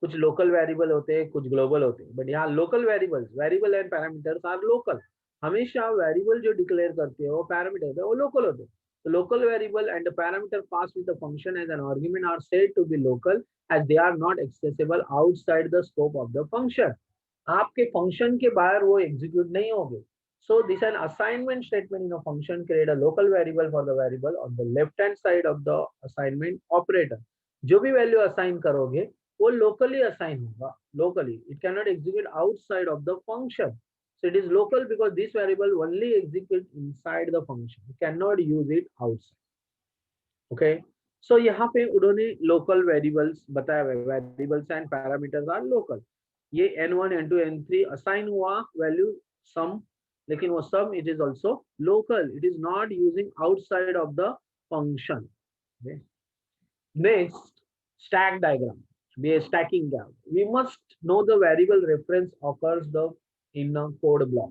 कुछ लोकल वेरिएबल होते हैं, कुछ ग्लोबल होते हैं, बट यहाँ local variables, variable and parameters are local. हमेशा वेरिएबल जो डिक्लेयर करते हैं वो पैरामीटर होते हैं, वो लोकल होते हैं। तो local variable and parameter pass with the function as an argument are said to be local as they are not accessible outside the scope of the function. आपके फंक्शन के बाहर वो एग्जीक्यूट नहीं होंगे। So this an assignment statement in a function create a local variable for the variable on the left hand side of the assignment operator. जो भी value assign करोगे वो लोकली असाइन होगा, locally, it cannot execute outside of the function. So it is local because this variable only execute inside the function, you cannot use it outside. Okay, so यहाँ पे उन्होंने local variables बताया हुआ है, variables and parameters are local. ये n1 n2 n3 assign हुआ value sum, लेकिन वो sum it is also local, it is not using outside of the function. Next, stack diagram, be a stacking diagram. We must know the variable reference occurs the in a code block.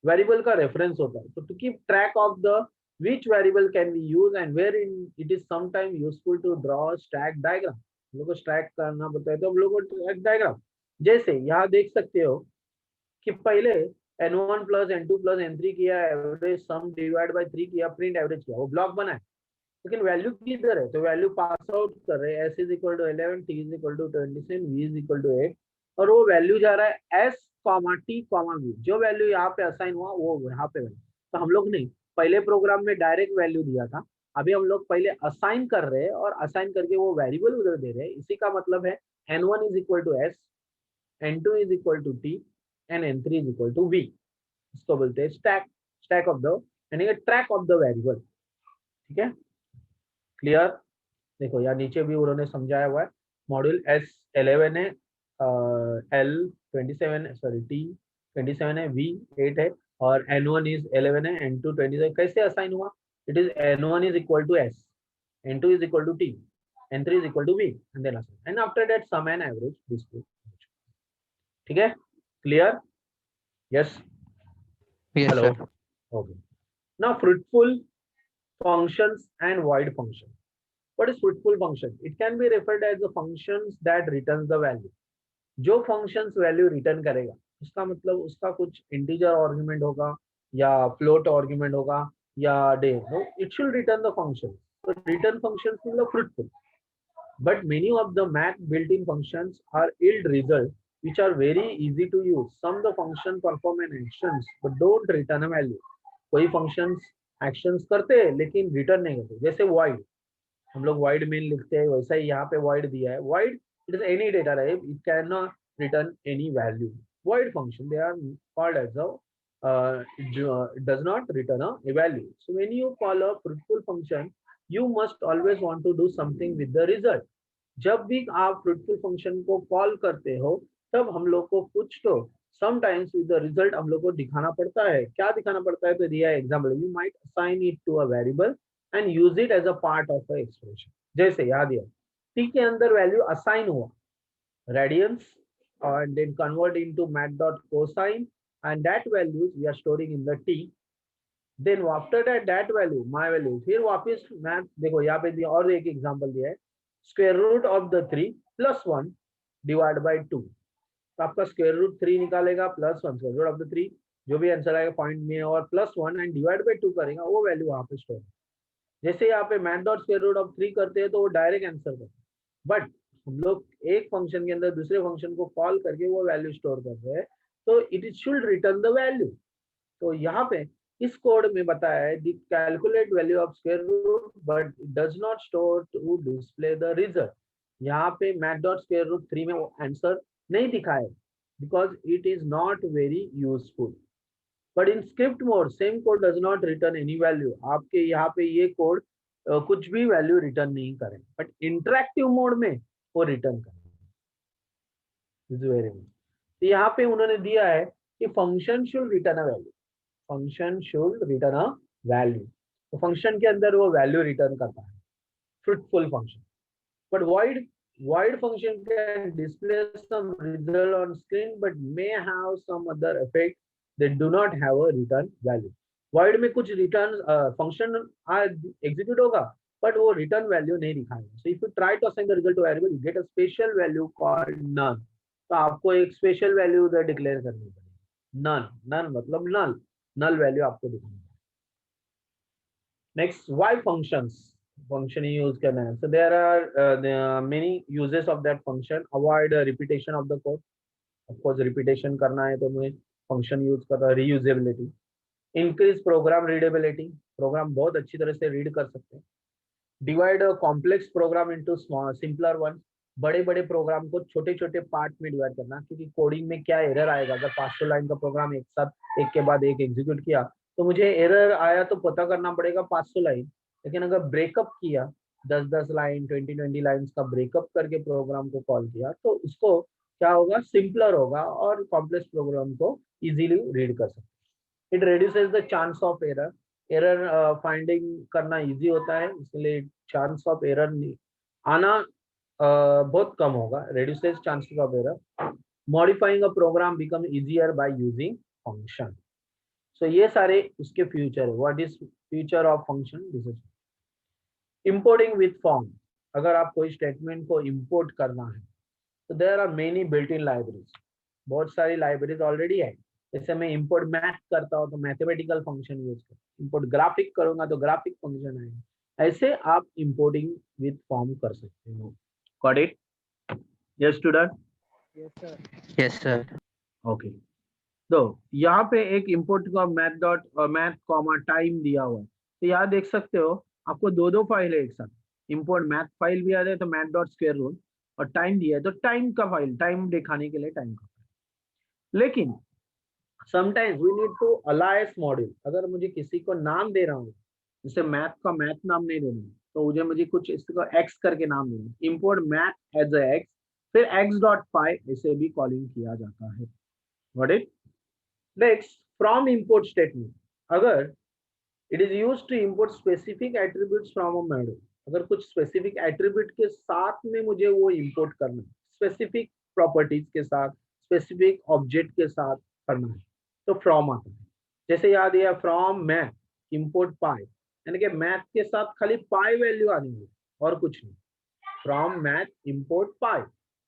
Variable का reference होता है, so to keep track of the which variable can we use and wherein it is sometimes useful to draw a stack diagram. हम लोग को stack करना पड़ता है तो हम लोग को stack diagram, जैसे यहाँ देख सकते हो कि पहले n1 plus n2 plus n3 किया, एवरेज सम डिवाइड बाय 3 किया, प्रिंट एवरेज किया, वो ब्लॉक बना है, लेकिन वैल्यू किधर है? तो वैल्यू पास आउट कर रहे हैं, s is equal to 11, t is equal to 27, v is equal to 8, और वो वैल्यू जा रहा है s t v, जो वैल्यू यहाँ पे असाइन हुआ वो यहाँ पे। तो हम लोग नहीं, पहले प्रोग्राम में डायरेक्ट वैल्यू दिया था, अभी हम लोग पहले असाइन कर रहे हैं और असाइन करके वो वेरिएबल उधर दे रहे हैं। इसी का मतलब है n1 is equal to s, n2 is equal to t and n3 is equal to v। इसको बोलते हैं स्टैक ऑफ द, यानी कि ट्रैक ऑफ द वेरिएबल। ठीक है, क्लियर? देखो यार नीचे भी उन्होंने समझाया हुआ है, मॉड्यूल S11 है, L27 सॉरी T27 है, V8 है, और N1 इज 11 है, N2 27। कैसे असाइन हुआ? It is N1 is equal to S, N2 is equal to T, N3 is equal to V, and then assign, and after that sum and average display. ठीक है, clear? Yes, Yes, hello, sir. Okay. Now fruitful functions and void function. What is fruitful function? It can be referred as the functions that returns the value. जो functions value return करेगा, उसका मतलब उसका कुछ integer argument होगा या float argument होगा या day, no, it should return the function. So return functions मतलब fruitful. But many of the math built-in functions are yield result which are very easy to use. Some the function perform an actions but don't return a value. कोई functions actions करते हैं लेकिन return नहीं करते, जैसे void, हम लोग void main लिखते हैं, वैसा ही यहाँ पे void दिया है। void it is any data type, it cannot return any value. Void function, they are called as a does not return a value. So when you call a fruitful function, you must always want to do something with the result. जब भी आप fruitful function को call करते हो तब हम लोग को कुछ तो sometimes with the result हम लोग को दिखाना पड़ता है। क्या दिखाना पड़ता है? तो दिया example, you might assign it to a variable and use it as a part of the expression. जैसे याद दिया, t के अंदर वैल्यू असाइन हुआ radians and then convert into mat dot cosine, and that values we are storing in the t. Then after that value my value, फिर वापस math देखो यहाँ पे दिया, और एक एग्जांपल दिया है, square root of the 3 plus 1 divide by 2। तो आपका स्क्वायर रूट 3 निकालेगा plus 1, square root of the 3 जो भी आंसर आएगा पॉइंट में, और प्लस 1 एंड डिवाइड बाय 2 करेगा, वो वैल्यू वहां पे स्टोर। जैसे यहाँ पे math dot square root of 3 करते हैं तो वो डायरेक्ट आंसर करते हैं, बट हम लोग एक फंक्शन के अंदर दूसरे फंक्शन को कॉल करके वो वैल्यू स्टोर कर रहे हैं, तो it should return the value. तो यहाँ पे इस कोड में बताया है the calculate value of square root but does not store to display the result. यहाँ पे मैथ डॉट स्क्वायर रूट 3 में वो आंसर नहीं दिखाए because it is not very useful. But in script mode same code does not return any value. आपके यहाँ पे ये कोड कुछ भी वैल्यू रिटर्न नहीं करें, बट इंटरेक्टिव मोड में वो रिटर्न करें। तो यहाँ पे उन्होंने दिया है कि function should return a value, function should return a value. तो फंक्शन के अंदर वो वैल्यू रिटर्न करता है, fruitful function. But void function can display some result on screen but may have some other effect that do not have a return value. void में कुछ return function execute होगा but वो return value नहीं दिखाएगा। So if you try to assign the result to variable, you get a special value called none. तो आपको एक special value उधर declare करनी पड़ेगी, none मतलब null value आपको दिखानी है। Next, why functions? Function use करना है, so there are many uses of that function. Avoid repetition of the code, of course repetition करना है तो मैं function use कर रहा, reusability, increase program readability, program बहुत अच्छी तरह से read कर सकते हैं, divide a complex program into small simpler ones, बड़े बड़े प्रोग्राम को छोटे छोटे पार्ट में डिवाइड करना, क्योंकि कोडिंग में क्या एरर आएगा अगर 500 लाइन का प्रोग्राम एक साथ एक के बाद एक एग्जीक्यूट किया तो मुझे एरर आया तो पता करना पड़ेगा 500 लाइन, लेकिन अगर ब्रेकअप किया 10-10 लाइन 20-20 लाइन्स का ब्रेकअप करके प्रोग्राम को कॉल किया तो उसको क्या होगा, सिंपलर होगा और कॉम्प्लेक्स प्रोग्राम को इजीली रीड कर सकते। It reduces the chance of error, error finding करना इजी होता है, इसलिए चांस ऑफ एरर आना बहुत कम होगा, reduces chances of error. Modifying a program become easier by using function. So ये सारे उसके future है। What is future of function? This is importing with form. अगर आप कोई statement को import करना है तो there are many built-in libraries, बहुत सारी libraries already है, जैसे मैं इंपोर्ट मैथ करता हूँ तो मैथमेटिकल फंक्शन यूज करता हूँ, इंपोर्ट ग्राफिक करूंगा तो ग्राफिक फंक्शन आएगा। ऐसे आप इंपोर्टिंग विद फॉर्म कर सकते हो। Got it? Yes student? Yes, sir. Okay, तो यहाँ पे एक इंपोर्ट का मैथ कॉमा टाइम दिया हुआ है, तो यहाँ देख सकते हो आपको दो फाइल है एक साथ। इंपोर्ट मैथ फाइल भी आ रहा है तो मैथ डॉट स्क्वायर रूट, और टाइम दिया है तो टाइम का फाइल, टाइम दिखाने के लिए टाइम का फाइल। लेकिन sometimes we need to alias module. अगर मुझे किसी को नाम दे रहा हूँ, जैसे मैथ का मैथ नाम नहीं देना, तो मुझे कुछ इसको एक्स करके नाम देना, import math as a X, फिर एक्स डॉट फाइल, ऐसे भी कॉलिंग किया जाता है। What it? Next, from import statement. अगर it is used to import specific attributes from a module, अगर कुछ स्पेसिफिक एट्रीब्यूट के साथ में मुझे वो इंपोर्ट करना है, स्पेसिफिक प्रॉपर्टीज के साथ, स्पेसिफिक ऑब्जेक्ट के साथ करना है, तो फ्रॉम आता है। जैसे याद दिया फ्रॉम मैथ इंपोर्ट पाई, यानी कि मैथ के साथ खाली पाई वैल्यू आनी है और कुछ नहीं। फ्रॉम मैथ इंपोर्ट पाई,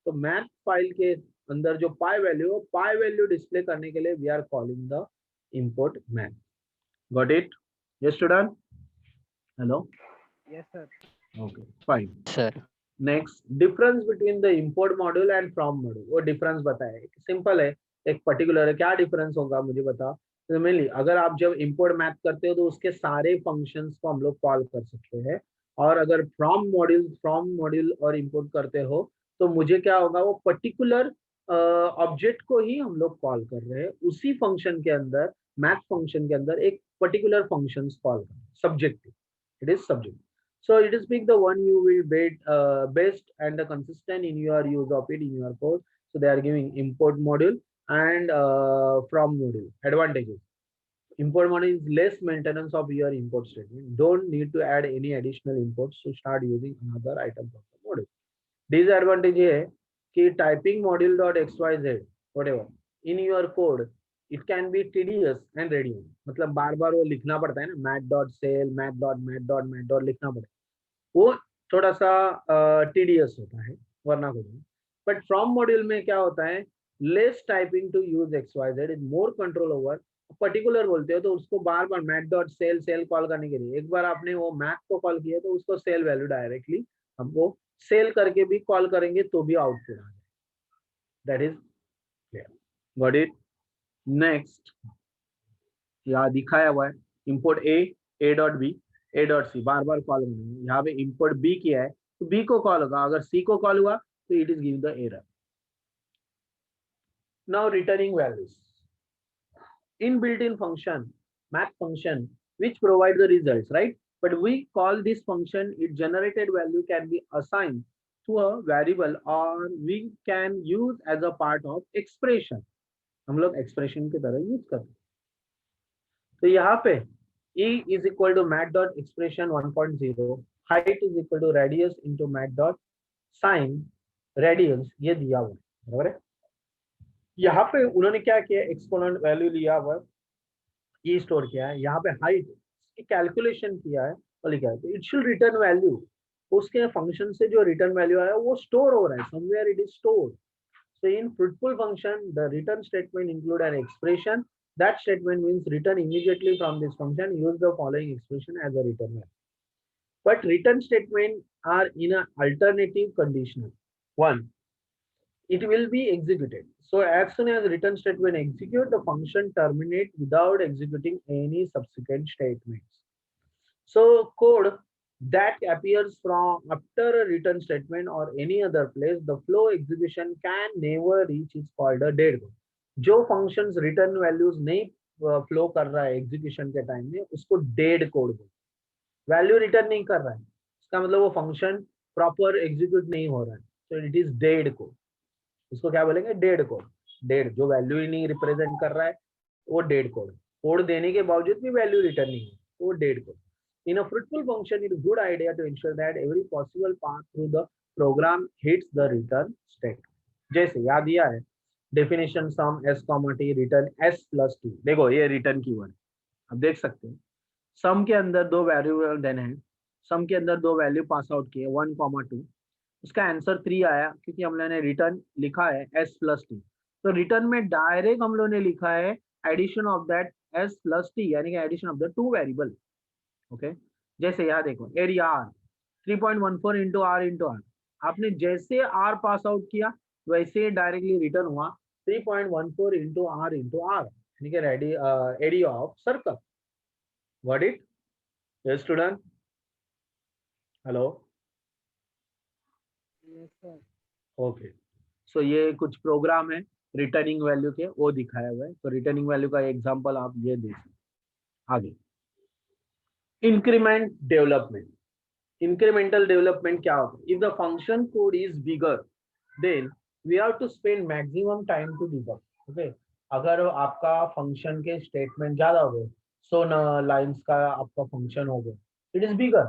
तो मैथ फाइल के अंदर जो पाई वैल्यू डिस्प्ले करने के लिए we are calling the import math. Got it? Yes student? Hello? Yes, sir. Okay fine. Sir. Next, difference between the import module and from module. वो difference बताया, simple है, एक पर्टिकुलर है। क्या difference होगा मुझे बता। तो मेनली अगर आप जब इंपोर्ट मैथ करते हो तो उसके सारे फंक्शंस को हम लोग कॉल कर सकते हैं, और अगर फ्रॉम मॉड्यूल और इंपोर्ट करते हो तो मुझे क्या होगा, वो पर्टिकुलर ऑब्जेक्ट को ही हम लोग कॉल कर रहे हैं, उसी फंक्शन के अंदर, मैथ फंक्शन के अंदर एक पर्टिकुलर फंक्शन कॉल कर रहे हैं, subject, it is subject. So it is pick the one you will best and the consistent in your use of it in your code. So they are giving import module and from module. Advantages: import module is less maintenance of your import statement. Don't need to add any additional imports to start using another item of the module. Disadvantage है कि typing module dot xyz whatever in your code, it can be tedious and redundant. मतलब बार बार वो लिखना पड़ता है ना, math dot cell, math dot लिखना पड़ता है, वो थोड़ा सा टीडियस होता है, वरना कुछ नहीं। बट फ्रॉम मॉड्यूल में क्या होता है, less typing to use XYZ, is more control over. Particular बोलते हो तो उसको बार बार मैथ डॉट सेल कॉल करने के लिए, एक बार आपने वो मैथ को कॉल किया तो उसको सेल वैल्यू डायरेक्टली हमको सेल करके भी कॉल करेंगे तो भी आउटपुट आ जाए। That is clear? Got it? Next, यहाँ दिखाया हुआ है import a dot b, a dot c, बार बार कॉल करना है। यहाँ पे इंपोर्ट बी किया है तो बी को कॉल होगा, अगर सी को कॉल हुआ तो it is give the error. Now returning values, inbuilt in function, math function, which provide the results, right? But we call this function, its generated value can be assigned to a variable or we can use as a part of expression. हम लोग expression की तरह use करते हैं। तो यहाँ पे e is equal to math dot expression 1.0, height is equal to radius into math dot sin radians, ये दिया हुआ है, बराबर है। यहाँ पे उन्होंने क्या किया, एक्सपोनेंट वैल्यू लिया हुआ ये स्टोर किया है, यहाँ पे हाइट की कैलकुलेशन किया है और लिखा है, तो इट शुड रिटर्न वैल्यू, उसके फंक्शन से जो रिटर्न वैल्यू आया वो स्टोर हो रहा है, somewhere it is stored. So in fruitful function, the return statement include an expression. That statement means return immediately from this function. Use the following expression as a return value. But return statement are in an alternative conditional. One, it will be executed. So as soon as return statement execute, the function terminate without executing any subsequent statements. So code that appears from after a return statement or any other place, the flow execution can never reach is called a dead code. जो functions return values नहीं flow कर रहा है execution के time में, उसको dead code बोलते हैं। Value return नहीं कर रहा है, इसका मतलब वो function proper execute नहीं हो रहा है, so it is dead code. उसको क्या बोलेंगे, dead code. Dead, जो value ही नहीं represent कर रहा है वो dead code. कोड देने के बावजूद भी value return नहीं है, वो dead code. In a fruitful function, it is a good idea to ensure that every possible path through the program hits the return statement. जैसे याद दिया है definition sum s, t return s plus t, देखो ये return keyword, अब देख सकते हैं sum के अंदर दो वेरिएबल देने हैं, sum के अंदर दो वैल्यू पास आउट किए 1, 2, उसका आंसर 3 आया क्योंकि हम लोगों ने रिटर्न लिखा है s plus t, तो रिटर्न में डायरेक्ट हम लोगों ने लिखा है addition of that s plus t, यानी कि addition of the two variable. Okay, जैसे यहाँ देखो एरिया आर 3.14 इंटू आर, आपने जैसे आर पास आउट किया वैसे डायरेक्टली रिटर्न हुआ 3.14 इंटू आर, यानी कि area of circle. What it? Yes student, hello, Yes, sir. Okay. So ये कुछ प्रोग्राम है रिटर्निंग वैल्यू के, वो दिखाया हुआ है। तो रिटर्निंग वैल्यू का एग्जांपल आप ये देखिए। आगे इंक्रीमेंट डेवलपमेंट। इंक्रीमेंटल डेवलपमेंट क्या होता है? If the function code is bigger then we have to spend maximum time to debug. Okay, अगर आपका फंक्शन के स्टेटमेंट ज्यादा हो गए, 100 लाइंस का आपका फंक्शन हो गया, it is bigger,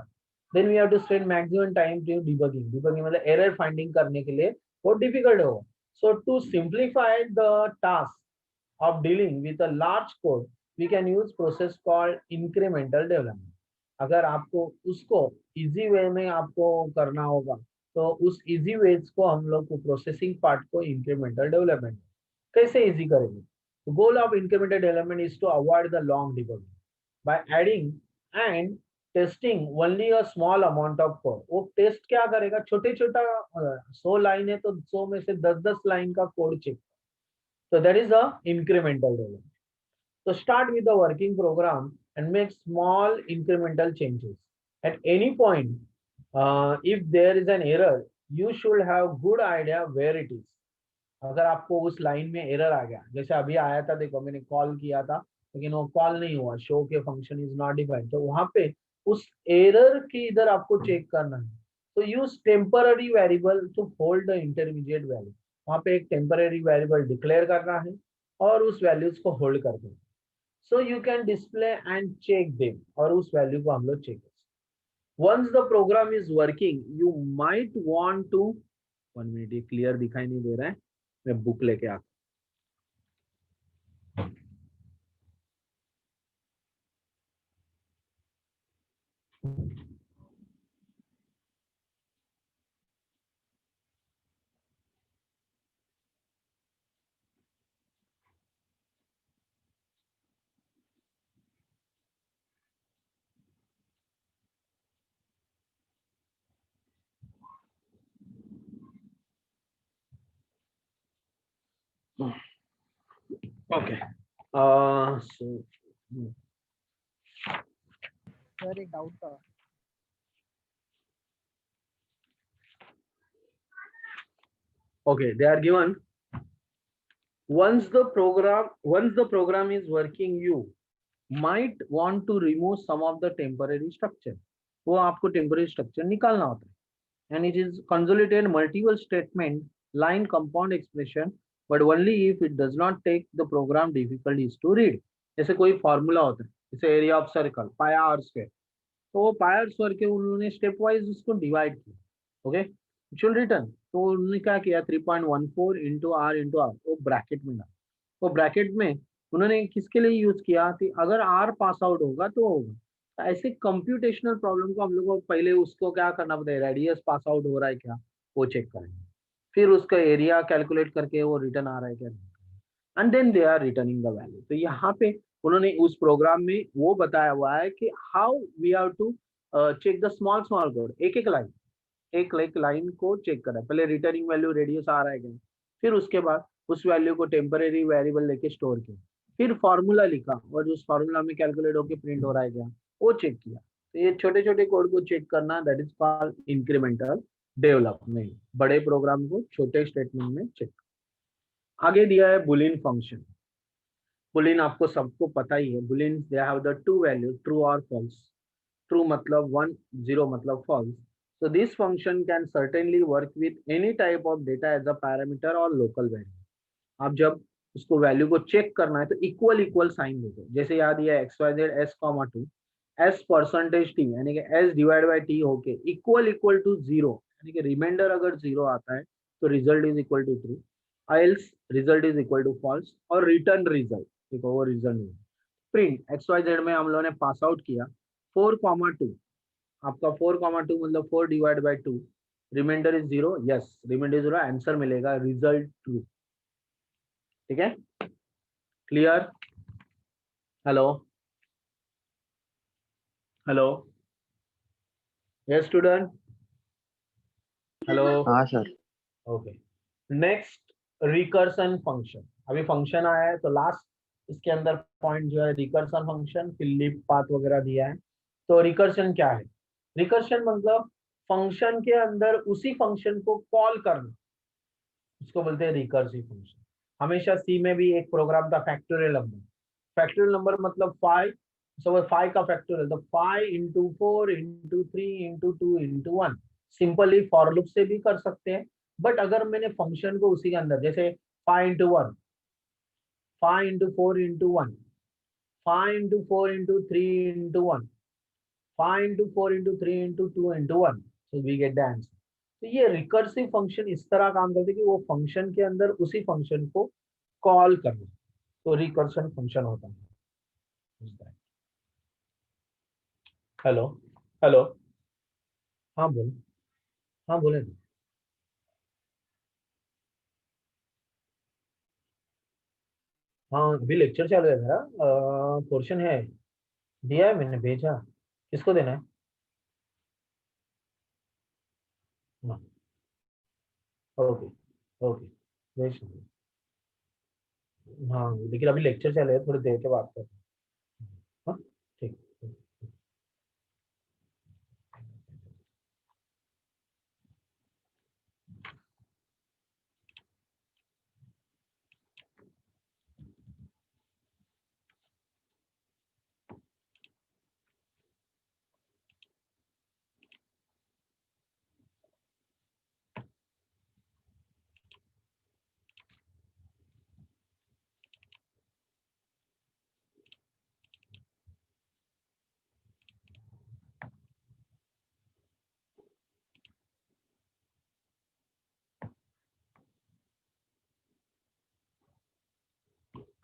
then we have to spend maximum time to debugging. Debugging मतलब एरर फाइंडिंग करने के लिए बहुत डिफिकल्ट होगा। So to simplify the task of dealing with a large code, we can use process called incremental development. अगर आपको उसको easy way में आपको करना होगा तो उस इजी वेज को हम लोग को प्रोसेसिंग पार्ट को इंक्रीमेंटल डेवलपमेंट कैसे इजी करेंगे? तो goal of incremental development is to avoid the long debugging by adding and testing only a small amount of code. वो टेस्ट क्या करेगा? छोटे छोटा 100 लाइन है तो 100 में से 10-10 लाइन का code check. So that is the incremental development. So start with the working program and make small incremental changes. At any point, if there is an error, you should have good idea where it is. अगर आपको उस line में error आ गया, जैसे अभी आया था, देखो मैंने कॉल किया था लेकिन वो कॉल नहीं हुआ, शो के फंक्शन इज नॉट डिफाइंड, तो वहां पे उस एरर की इधर आपको चेक करना है। तो use temporary variable to hold the intermediate value. वहां पे एक टेम्पररी वेरिएबल डिक्लेयर करना है और उस वैल्यूज को होल्ड कर देना। So you can display and check them, और उस वैल्यू को हम लोग चेक कर। Once the program is working you might want to, 1 minute, ये क्लियर दिखाई नहीं दे रहा है, मैं बुक लेके आता। ओके, सो सर एक डाउट था। okay, they are given once the program is working you might want to remove some of the temporary structure। वो आपको temporary structure निकालना होता है, and it is consolidated multiple statement line compound expression but only if it does not take the program difficulties to read। जैसे कोई formula होता है, जैसे area of circle pi r square, तो वो पाई आर स्क्वायर के उन्होंने step wise उसको डिवाइड किया। ओके, शुड रिटर्न, तो उन्होंने क्या किया 3.14 इंटू आर वो ब्रैकेट में डाला। वो ब्रैकेट में उन्होंने किसके लिए यूज किया कि अगर आर पास आउट होगा तो होगा। तो ऐसे कंप्यूटेशनल प्रॉब्लम को हम लोग को पहले उसको क्या करना पड़ता है, रेडियस पास आउट हो रहा है क्या वो चेक करेंगे, फिर उसका एरिया कैलकुलेट करके वो रिटर्न आ रहा है क्या, and then they are returning the value. तो यहाँ पे उन्होंने उस प्रोग्राम में वो बताया हुआ है कि how we have to check the small code, एक लाइन को चेक करा, पहले रिटर्निंग वैल्यू रेडियस आ रहा है क्या, फिर उसके बाद उस वैल्यू को टेम्परेरी वेरिएबल लेके स्टोर किया, फिर फॉर्मूला लिखा और उस फॉर्मूला में कैलकुलेट होकर प्रिंट हो रहा है क्या वो चेक किया। तो ये छोटे छोटे कोड को चेक करना, that is called incremental development. बड़े प्रोग्राम को छोटे स्टेटमेंट में चेक। आगे दिया है बुलियन फंक्शन। बुलियन आपको सबको पता ही है, Boolean they have the two value true और फॉल्स। ट्रू मतलब 1, 0 मतलब false. So this function can certainly work with any type of data as a parameter or local value। आप जब उसको वैल्यू को चेक करना है तो इक्वल साइन देते, जैसे याद दिया XYZ S,2 S percentage T यानी कि S डिवाइड बाई T होके इक्वल टू 0, यानी कि रिमाइंडर अगर 0 आता है तो result is equal to true, else result is equal to false, और रिटर्न रिजल्ट, देखो वो रिजल्ट नहीं। प्रिंट XYZ में हम लोगों ने पास आउट किया 4,2, आपका 4,2 मतलब 4 divide by 2, reminder is 0, yes reminder 0, answer मिलेगा रिजल्ट ट्रू। ठीक है, clear? Hello hello, yes student, hello. हाँ सर। Okay, next recursion function. अभी फंक्शन आया है तो लास्ट इसके अंदर पॉइंट जो है रिकर्सन फंक्शन, फिर लीप पाथ वगैरह दिया है। तो रिकर्सन क्या है? रिकर्सन मतलब फंक्शन के अंदर उसी फंक्शन को कॉल करना, उसको बोलते हैं रिकर्सिव फंक्शन। हमेशा सी में भी एक प्रोग्राम था फैक्टोरियल नंबर। फैक्टोरियल नंबर मतलब 5, सो 5 का फैक्टोरियल तो 5 into 4 into 3 into 2 into 1। Simply for loop से भी कर सकते हैं, बट अगर मैंने फंक्शन को उसी के अंदर, जैसे 5 into 1, 5 into 4 into 1, 5 into 4 into 3 into 1, 5 into 4 into 3 into 2 into 1, so we get the answer। तो ये रिकर्सिव फंक्शन इस तरह काम करते हैं कि वो फंक्शन के अंदर उसी फंक्शन को कॉल करना, तो रिकर्सन फंक्शन होता है। हेलो हेलो, हाँ बोलो, हाँ बोले। हाँ अभी लेक्चर चालू है मेरा, पोर्शन है, दिया है मैंने, भेजा। किसको देना है? हाँ, ओके ओके, भेज दो। हाँ लेकिन अभी लेक्चर चालू है, थोड़ी देर के बाद करते हैं। हाँ ठीक।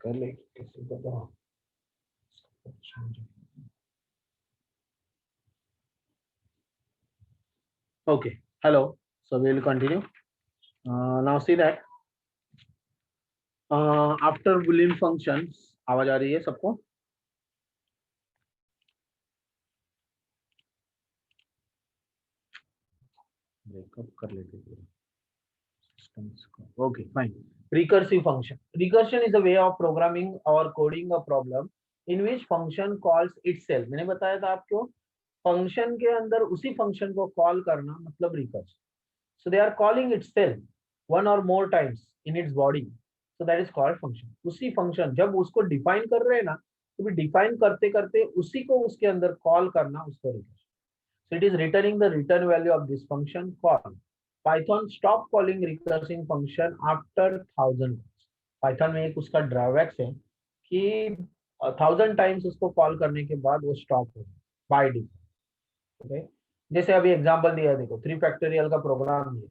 कर ले किसी को तो। Okay, hello. So we will continue. Now see that after Boolean functions, आवाज आ रही है सबको? ब्रेकअप कर लेते हैं systems को. Okay, fine. Recursive function. Recursion is a way of programming or coding a problem in which function calls itself. मैंने बताया था आपको, फंक्शन के अंदर उसी फंक्शन को कॉल करना मतलब recurs. So they are calling itself one or more times in its body. So that is called function. उसी फंक्शन जब उसको डिफाइन कर रहे हैं ना, तो भी डिफाइन करते करते उसी को उसके अंदर कॉल करना, उसको recurs. So it is returning the return value of this function call. Python stop calling recursive function after 1000 times. Python में एक उसका ड्रॉबैक्स है कि 1000 टाइम्स उसको कॉल करने के बाद वो स्टॉप हो बाय डिफॉल्ट। ओके, जैसे अभी एग्जांपल दिया है, देखो 3 फैक्टोरियल का प्रोग्राम है,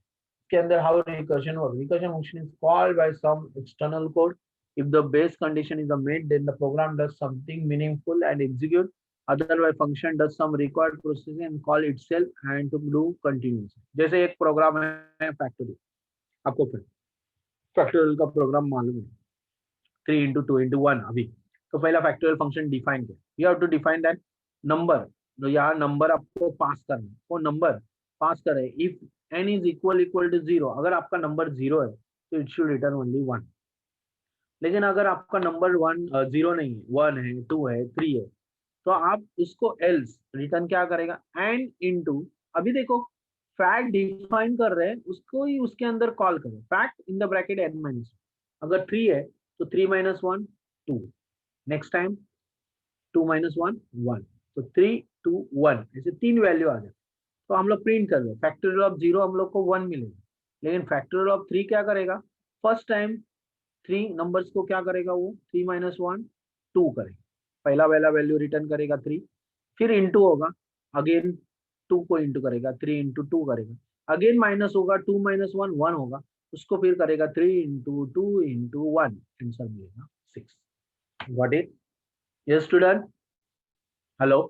के अंदर how recursion works. Recursion function is called by some external code. If the base condition is met, then the program does something meaningful and execute. Otherwise, function does some required processing and call itself and to do continuous. जैसे एक programme है factorial, आपको फिर factorial का programme मालूम है, 3 into 2 into 1 अभी। तो पहला फैक्टोरियल फंक्शन डिफाइन किया, you have to define that number, जो यहाँ नंबर आपको पास करना है, वो नंबर पास करे। If n is equal to 0, अगर आपका नंबर 0 है तो इट शुड रिटर्न ओनली 1। लेकिन अगर आपका नंबर 0 नहीं है, 1 है, 2 है, 3 है, तो आप उसको एल्स रिटर्न क्या करेगा, एंड इनटू, अभी देखो फैक्ट डिफाइन कर रहे हैं, उसको ही उसके अंदर कॉल करें, fact in the bracket n minus. अगर 3 है तो 3 माइनस 1 2, नेक्स्ट टाइम 2 माइनस 1 1, तो 3 2 1, ऐसे 3 वैल्यू आ जाए तो हम लोग प्रिंट कर रहे हैं। फैक्टोरियल ऑफ 0 हम लोग को 1 मिलेगा, लेकिन फैक्टोरियल ऑफ 3 क्या करेगा, फर्स्ट टाइम 3 नंबर्स को क्या करेगा, वो 3 माइनस 1 2 करेगा, पहला वाला वैल्यू रिटर्न करेगा 3, फिर इंटू होगा, अगेन 2 को इंटू करेगा, 3 इंटू 2 करेगा, अगेन माइनस होगा, 2 माइनस 1 1 होगा, उसको फिर करेगा 3 इंटू 2 इंटू 1, आंसर मिलेगा 6। Got it? Yes student, hello,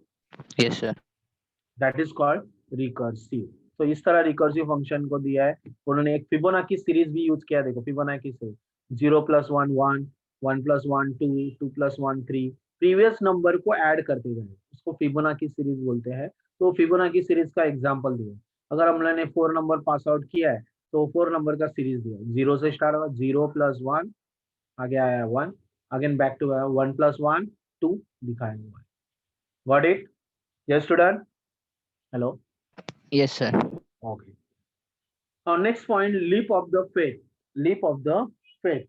yes sir. That is called recursive. तो इस तरह रिकर्सिव फंक्शन को दिया है उन्होंने। एक फिबोनाची सीरीज भी यूज किया, देखो फिबोनाची से 0 + 1 1, 1 + 1 2, 2 + 1 3, प्रीवियस नंबर को ऐड करते जाए, उसको फिबोनाची सीरीज बोलते हैं। तो फिबोनाची सीरीज का एग्जांपल दिया, अगर हम लोगों ने 4 नंबर पास आउट किया है तो 4 नंबर का सीरीज दिया, 0 से स्टार्ट हुआ, 0 + 1 आगे आया 1, अगेन बैक टू 1 + 1 2 दिखाया हुआ है। Got it? Yes student, hello, Yes, sir. Okay. Next point, leap of the faith, leap of the faith.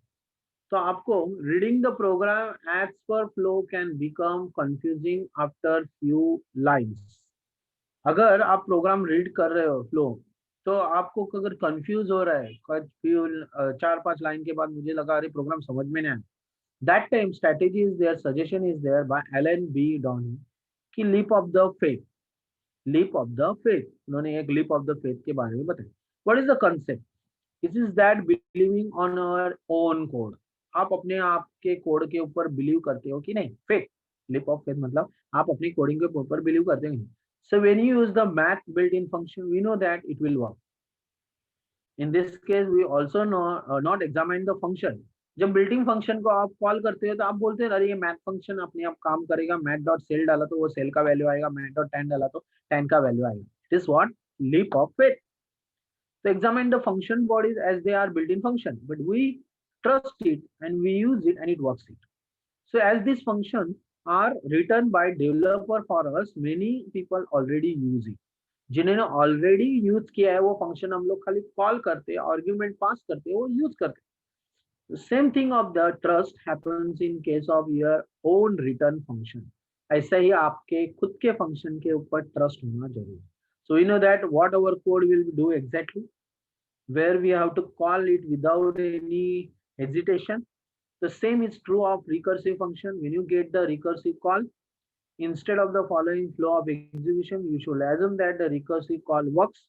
तो आपको reading the program as per flow can become confusing after few lines. अगर आप programme read कर रहे हो flow, तो आपको अगर कंफ्यूज हो रहा है फ्यू 4-5 लाइन के बाद मुझे लगा अरे प्रोग्राम समझ में नहीं आया, that time strategy is there, suggestion is there by Allen B Downey कि leap of the faith, leap of the faith, उन्होंने एक लीप ऑफ द फेथ के बारे में बताया। What is the concept? It is that believing on our own code, आप अपने आप के कोड के ऊपर बिलीव करते हो कि नहीं, फेथ, लीप ऑफ फेथ मतलब आप अपनी कोडिंग के ऊपर बिलीव करते हो। So when you use the math built-in function, we know that it will work. In this case, we also know not examine the function. जब बिल्टिंग फंक्शन को आप कॉल करते हो तो आप बोलते हैं अरे ये मैथ फंक्शन अपने आप काम करेगा, मैथ डॉट सेल डाला तो वो सेल का वैल्यू आएगा, मैथ डॉट टेन डाला तो टेन का वैल्यू आएगा। It is what? Leap of faith. So examine the function bodies as they are built-in function, but we trust it and we use it and it works it. So as this function are written by developer for us, many people already use it. जिन्होंने already use किया है वो function हम लोग खाली call करते हैं, argument pass करते हैं, वो यूज करते हैं। Same thing of the trust happens in case of your own return function. ऐसा ही आपके खुद के फंक्शन के ऊपर ट्रस्ट होना जरूरी है। So we know that what our code will do exactly, where we have to call it without any hesitation. The same is true of recursive function. When you get the recursive call, instead of the following flow of execution, you should assume that the recursive call works,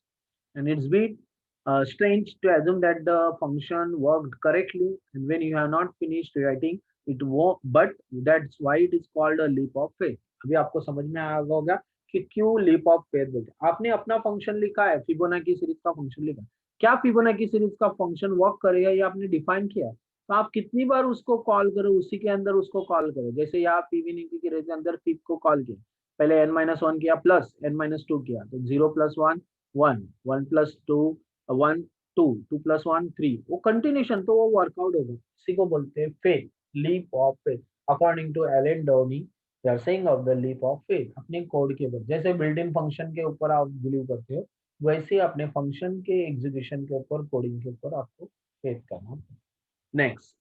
and it's bit strange to assume that the function worked correctly, and when you have not finished writing, it won't. But that's why it is called a leap of faith. अभी आपको समझ में आ गया होगा कि क्यों leap of faith बोलते हैं। आपने अपना फंक्शन लिखा है, फिबोनाची सीरीज का फंक्शन लिखा है, क्या फिबोनाची सीरीज का फंक्शन वर्क करेगा ये आपने डिफाइन किया है, तो आप कितनी बार उसको कॉल करो, उसी के अंदर उसको कॉल करो। जैसे यहाँ फिबोनाची की रेंज के अंदर फिब को कॉल किया, पहले n-1 किया प्लस n-2 किया, तो 0 + 1 1, 1 + 2 1 2, 2 + 1 3, वो कंटिन्यूशन, तो वो वर्कआउट होगा। इसी को बोलते हैं faith, leap of faith. According to Allen Downey, they are saying of the leap of faith. अपने कोड के ऊपर, जैसे बिल्ट इन फंक्शन के ऊपर आप बिलीव करते हो, वैसे अपने फंक्शन के एग्जीक्यूशन के ऊपर, कोडिंग के ऊपर आपको फेथ करना। Next,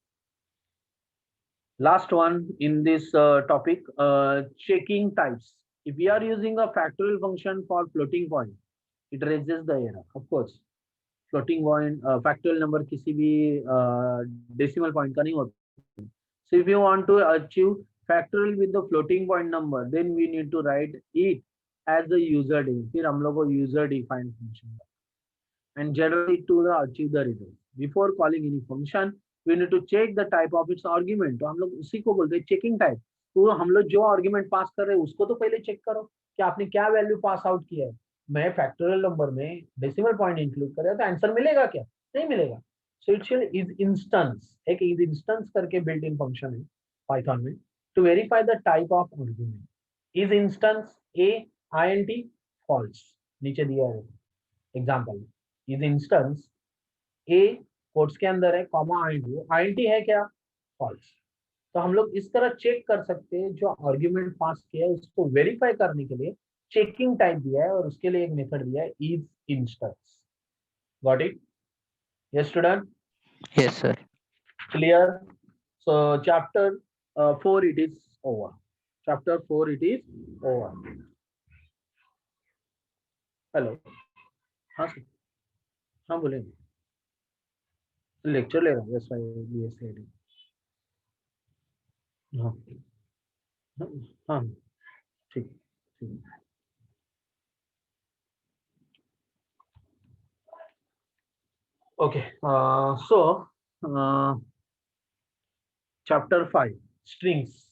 last one in this topic, checking types. If we are using a factorial function for floating point, it raises the error. Of course, floating point factorial number किसी भी decimal point का नहीं होता। So if you want to achieve factorial with the floating point number, then we need to write it as the user defined. फिर हम लोग को user defined function, and generally to the achieve the result. Before calling any function, we need to check the type of its argument. तो हम लोग उसी को बोलते हैं चेकिंग टाइप। तो हम लोग जो आर्ग्यूमेंट पास कर रहे हैं उसको तो पहले चेक करो कि आपने क्या वैल्यू पास आउट किया है। मैं फैक्टोरियल नंबर में डेसिमल पॉइंट इंक्लूड कर रहा तो आंसर मिलेगा क्या? नहीं मिलेगा। So it should is instance, एक इज इंस्टेंस करके बिल्ट इन फंक्शन है पाइथन में, to verify the type of argument. Is instance a int false, नीचे दिया है example, is instance a quotes के अंदर है कॉमा int है क्या? फॉल्स। तो हम लोग इस तरह चेक कर सकते हैं, जो आर्ग्यूमेंट पास किया है उसको वेरीफाई करने के लिए चेकिंग टाइप दिया है, और उसके लिए एक मेथड दिया है is instance. Got it? Yes student? Yes, sir. Clear? So chapter 4 it is over, chapter 4 it is over. Hello, हाँ सर, हाँ बोले, लेक्चर ले रहा हूँ, BSc। हाँ हाँ ठीक ठीक। Okay, so chapter 5 strings.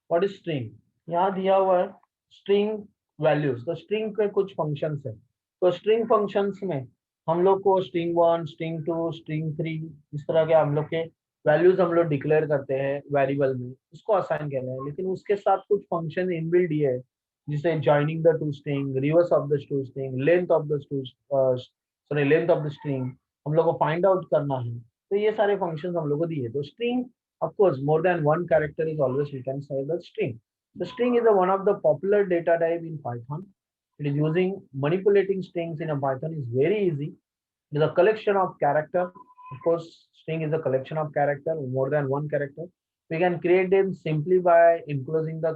What is string? यहाँ दिया हुआ है स्ट्रिंग वैल्यूज। तो स्ट्रिंग के कुछ फंक्शंस है, तो स्ट्रिंग फंक्शंस में हम लोग को स्ट्रिंग 1, स्ट्रिंग 2, स्ट्रिंग 3 इस तरह के हम लोग के वैल्यूज हम लोग डिक्लेयर करते हैं वेरिएबल में, उसको असाइन करना है, लेकिन उसके साथ कुछ फंक्शन इनबिल्ट है, जिसे joining the two string, reverse of the two string, length of the length of the string हम लोग को फाइंड आउट करना है। तो ये सारे फंक्शंस हम लोग को दिए। तो string, of course, more than one character is always we can say the string. The string is one of the popular data type in Python. It is using manipulating strings in a Python is very easy. It is a collection of character. Of course, string is a collection of character, more than one character. We can create them simply by enclosing the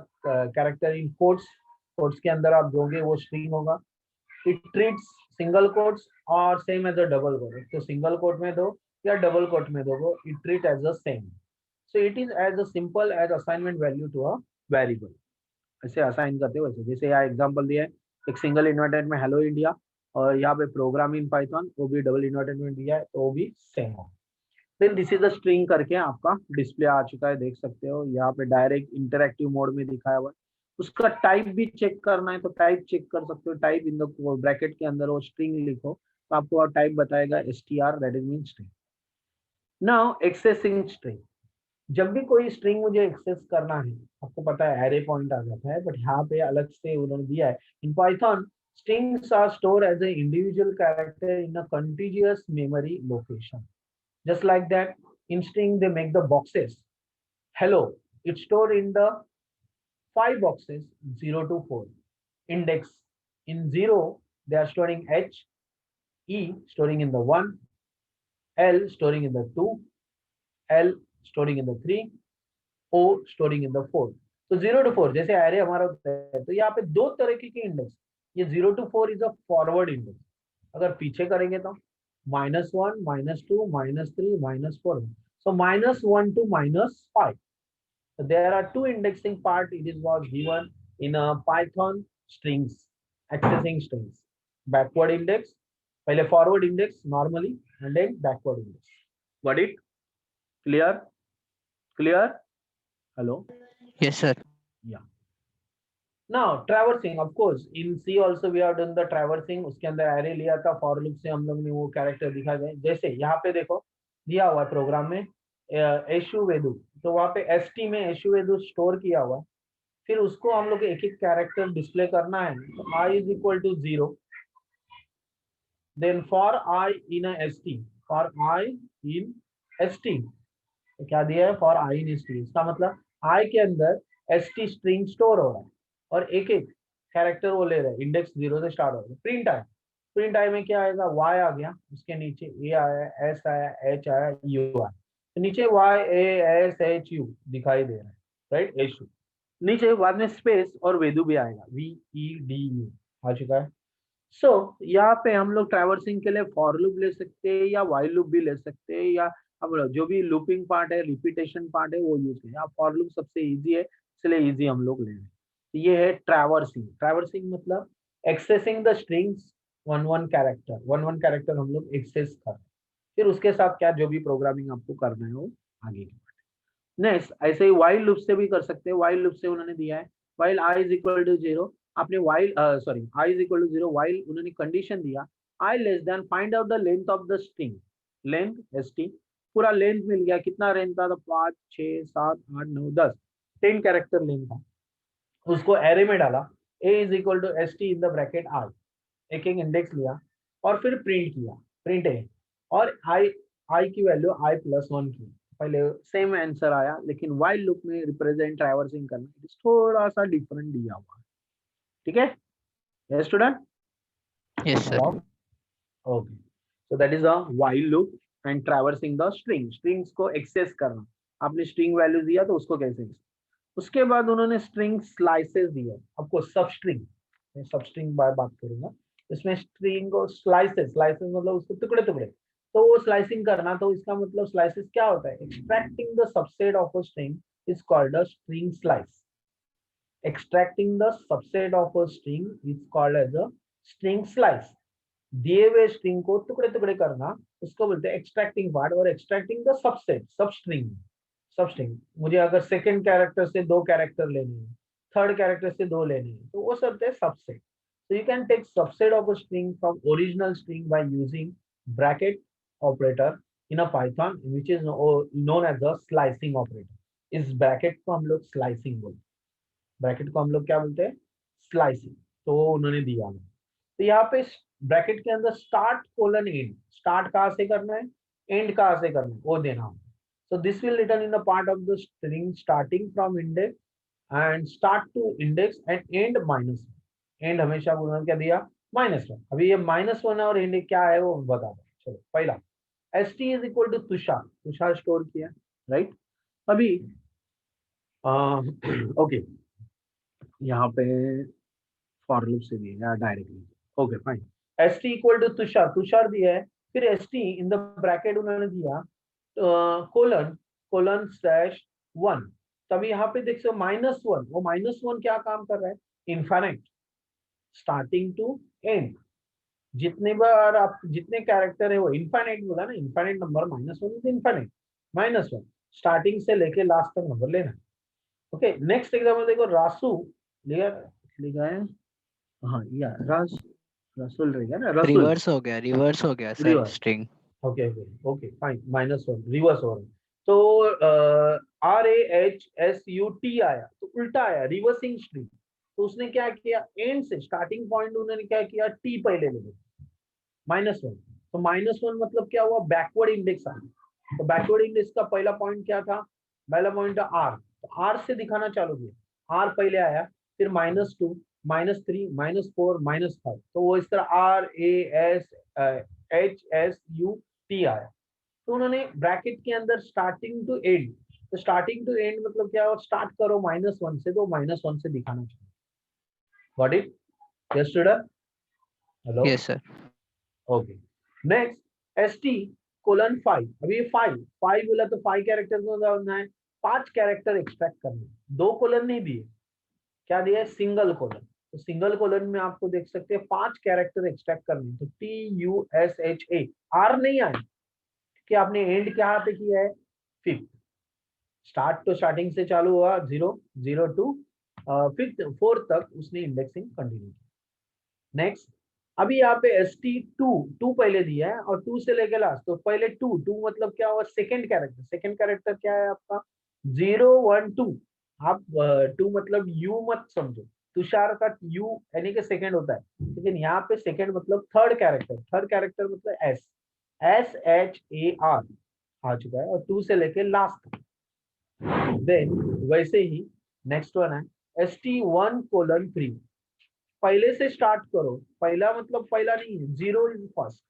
character in quotes. Quotes के अंदर आप दोगे वो string होगा। It treats single quotes or same as a double quote. तो single quote में दो या double quote में दो, it treat as the same. So it is as a simple as assignment value to a variable. ऐसे assign करते हो वैसे, जैसे यहाँ एग्जांपल दिया है, एक सिंगल इन्वर्टेड में हेलो इंडिया, और यहाँ पे प्रोग्राम इन पाइथन वो भी डबल इन्वर्टेड में दिया है, तो वो भी सेम हो। Then this is the string करके आपका डिस्प्ले आ चुका है, देख सकते हो यहाँ पे डायरेक्ट इंटरैक्टिव मोड में दिखाया हुआ है। उसका टाइप भी चेक करना है तो टाइप चेक कर सकते हो, टाइप इन द ब्रैकेट के अंदर वो स्ट्रिंग लिखो तो आपको टाइप बताएगा str, that is mean string. Now accessing string, जब भी कोई स्ट्रिंग मुझे एक्सेस करना है, आपको पता है एरे पॉइंट आ जाता है, बट यहाँ पे अलग से उन्होंने दिया है, in Python strings are stored as an individual character in a contiguous memory location. Just like that, in string they make the boxes. Hello, it's stored in the 5 boxes 0 to 4. Index, in 0 they are storing H, E storing in the 1, L storing in the 2, L storing in the 3, O storing in the 4. तो 0 to 4 जैसे array हमारा होता है, तो यहाँ पे दो तरह के इंडेक्स, ये 0 to 4 is a forward index, अगर पीछे करेंगे तो -1, -2, -3, -4, so -1 to -5. So there are two indexing part. It is was given in a Python strings, accessing strings. Backward index, पहले forward index normally, and then backward index. Got it? Clear? Clear? Hello? Yes, sir. Yeah. Now traversing, of course, in C also we have done the traversing. उसके अंदर array लिया था, for loop से हम लोग ने वो character दिखा गए। जैसे यहाँ पे देखो दिया हुआ प्रोग्राम में एशु वेदु, तो वहाँ पे st में एशु वेदु स्टोर किया हुआ, फिर उसको हम लोग एक एक कैरेक्टर डिस्प्ले करना है। तो I is equal to 0, then for I in a st, for I in st, तो क्या दिया है, for I in st, इसका मतलब I के अंदर st स्ट्रिंग स्टोर हो रहा है और एक एक कैरेक्टर वो ले रहे हैं, इंडेक्स 0 से स्टार्ट हो रहा है। प्रिंट आई, प्रिंट आई में क्या आएगा, y आ गया, उसके नीचे a आया, s आया, h आया, u आया, तो नीचे y a s h u दिखाई दे रहा है, राइट, एशु। नीचे बाद में स्पेस और वेदु भी आएगा, v e d u आ चुका है। सो यहाँ पे हम लोग ट्रैवर्सिंग के लिए फॉर लूप ले सकते हैं या वाइल लूप भी ले सकते हैं, या अब जो भी लूपिंग पार्ट है, रिपीटेशन पार्ट है, वो यूज करें। फॉर लूप सबसे इजी है, इसलिए इजी हम लोग ले रहे हैं। ये है ट्रैवर्सिंग। ट्रैवर्सिंग मतलब accessing the strings one character हम लोग एक्सेस कर, फिर उसके साथ क्या जो भी प्रोग्रामिंग आपको करना है वो आगे की बात। नेक्स्ट ऐसे ही वाइल लूप से भी कर सकते हैं। वाइल लूप से उन्होंने दिया है while i is equal to 0, आपने while sorry i is equal to 0, while उन्होंने कंडीशन दिया i less than find out the length of the string, length st, पूरा लेंथ मिल गया, कितना लेंथ था, तो 5 6 7 8 9 10 10 कैरेक्टर लेंथ था, उसको एरे में डाला, a is equal to st in the bracket i, एक एक इंडेक्स लिया और फिर प्रिंट किया, प्रिंट है, और i की वैल्यू i+1 की, पहले सेम आंसर आया, लेकिन वाइल लूप में रिप्रेजेंट ट्रैवर्सिंग करना थोड़ा सा डिफरेंट दिया हुआ है। ठीक है, yes student? Yes, sir. Okay, so that is a while loop and traversing the string, strings को एक्सेस करना। आपने स्ट्रिंग वैल्यू दिया तो उसको कैसे, उसके बाद उन्होंने स्ट्रिंग स्लाइसेस दिया, आपको सब स्ट्रिंग, मैं सब स्ट्रिंग बात करूंगा, इसमें स्ट्रिंग को स्लाइसेस, स्लाइसेस मतलब उसके टुकड़े टुकड़े, तो वो स्लाइसिंग करना, तो इसका मतलब स्लाइसेस क्या होता है, extracting the subset of a string is called a string slice. Extracting the subset of a string is called as a string slice. दिए हुए स्ट्रिंग को टुकड़े टुकड़े करना, उसको बोलते हैं एक्सट्रैक्टिंग पार्ट, और एक्सट्रैक्टिंग द सबसेट, सब स्ट्रिंग, मुझे अगर सेकंड कैरेक्टर से 2 कैरेक्टर लेने हैं, थर्ड कैरेक्टर से 2 लेने हैं, तो वो सब है subset. So you can take subset of a string from original string by using bracket operator in a Python which is known as a slicing operator. इस ब्रैकेट को हम लोग स्लाइसिंग बोलते हैं, ब्रैकेट को हम लोग क्या बोलते हैं, स्लाइसिंग। तो वो उन्होंने दिया हमें। तो यहाँ पे ब्रैकेट के अंदर स्टार्ट कोलन एंड, स्टार्ट कहाँ से करना है, एंड कहाँ से करना है, वो देना होगा। So this will return in the part of the string starting from index and start to index and end minus one. End हमेशा उन्होंने क्या दिया, -1। अभी ये -1 और end क्या है वो बता दो। चलो पहला st is equal to Tushar, Tushar store किया, राइट। अभी ओके यहाँ पे फॉर लूप से दिया directly, okay fine. st equal to Tushar, Tushar दिया है, फिर st इन द ब्रैकेट उन्होंने दिया कोलन कोलन स्लैश 1। तभी यहाँ पे देख सकते -1, वो -1 क्या काम कर रहा है, इनफाइनाइट, स्टार्टिंग टू एंड। जितने बार आप जितने कैरेक्टर है वो इनफाइनाइट बोला ना, infinite number -1 is infinite, -1 starting से लेके लास्ट तक नंबर लेना। ओके नेक्स्ट एग्जाम्पल देखो, रासू लिखा है, हाँ या रसुल रहेगा ना, रसुल रिवर्स हो गया sir reverse, string. Okay okay okay fine, -1 reverse हो रहा है। तो RAHSUT आया तो उल्टा आया, रिवर्सिंग स्ट्रिंग। तो उसने क्या किया, एंड से स्टार्टिंग पॉइंट उन्होंने क्या किया, टी पहले ले लिया, -1। तो -1 मतलब क्या हुआ, बैकवर्ड इंडेक्स आ गया। तो बैकवर्ड इंडेक्स का पहला पॉइंट क्या था, पहला पॉइंट आर, तो आर से दिखाना चालू किया, आर पहले आया, फिर -2 -3 -4 -5। तो वो इस तरह RASHSUT आया। तो उन्होंने ब्रैकेट के अंदर स्टार्टिंग टू एंड, तो स्टार्टिंग टू एंड मतलब क्या, और स्टार्ट करो -1 से, तो -1 से दिखाना चाहिए। Got it? Yes student, hello, yes sir. Okay. Next ST:5, अभी 5 बोला तो 5 कैरेक्टर में है, 5 कैरेक्टर एक्सट्रैक्ट करने, 2 कोलन नहीं दिए, क्या दिया है, सिंगल कोलन। तो सिंगल कोलन में आपको देख सकते हैं 5 कैरेक्टर एक्सट्रैक्ट करने, तो TUSHA, आर नहीं आए कि आपने एंड क्या पे किया है, 5th। स्टार्ट तो स्टार्टिंग से चालू हुआ 0 0 टू 5th 4th तक उसने इंडेक्सिंग कंटिन्यू की। नेक्स्ट अभी यहाँ पे ST2 पहले दिया है और 2 से लेके लास्ट, तो पहले 2 मतलब क्या हुआ, सेकंड कैरेक्टर, सेकंड कैरेक्टर क्या है आपका 0 1 2। आप 2 मतलब यू मत समझो, तुषार का यू यानी कि सेकंड होता है, लेकिन यहाँ पे सेकंड मतलब थर्ड कैरेक्टर, थर्ड कैरेक्टर मतलब SHAR आ चुका है, और 2 से लेके लास्ट। देन वैसे ही नेक्स्ट वन है ST1:3, पहले से स्टार्ट करो, पहला मतलब पहला नहीं है, 0 इज फर्स्ट।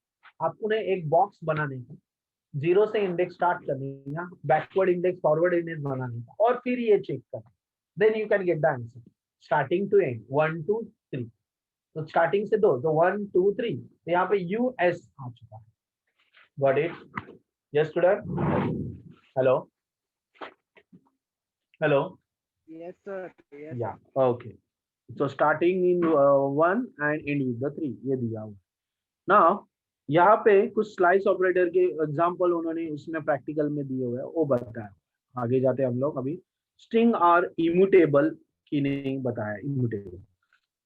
आपको ने एक बॉक्स बनाने का, 0 से इंडेक्स स्टार्ट करने का, बैकवर्ड इंडेक्स फॉरवर्ड इंडेक्स बनाने का, और फिर ये चेक करना, then you can get the answer starting to end 1 2 3। तो स्टार्टिंग से 2 तो 1 2 3, तो यहाँ पे US आ चुका है। Got it? Yes student, hello hello, Yes, sir. Yes. या okay. So starting in 1 and end with the 3, ये दिया हुआ। Now यहाँ पे कुछ स्लाइस ऑपरेटर के एग्जांपल उन्होंने उसमें प्रैक्टिकल में दिए हुए हैं, वो बताया। आगे जाते हम लोग, अभी स्ट्रिंग आर इम्यूटेबल की नहीं बताया, इम्यूटेबल।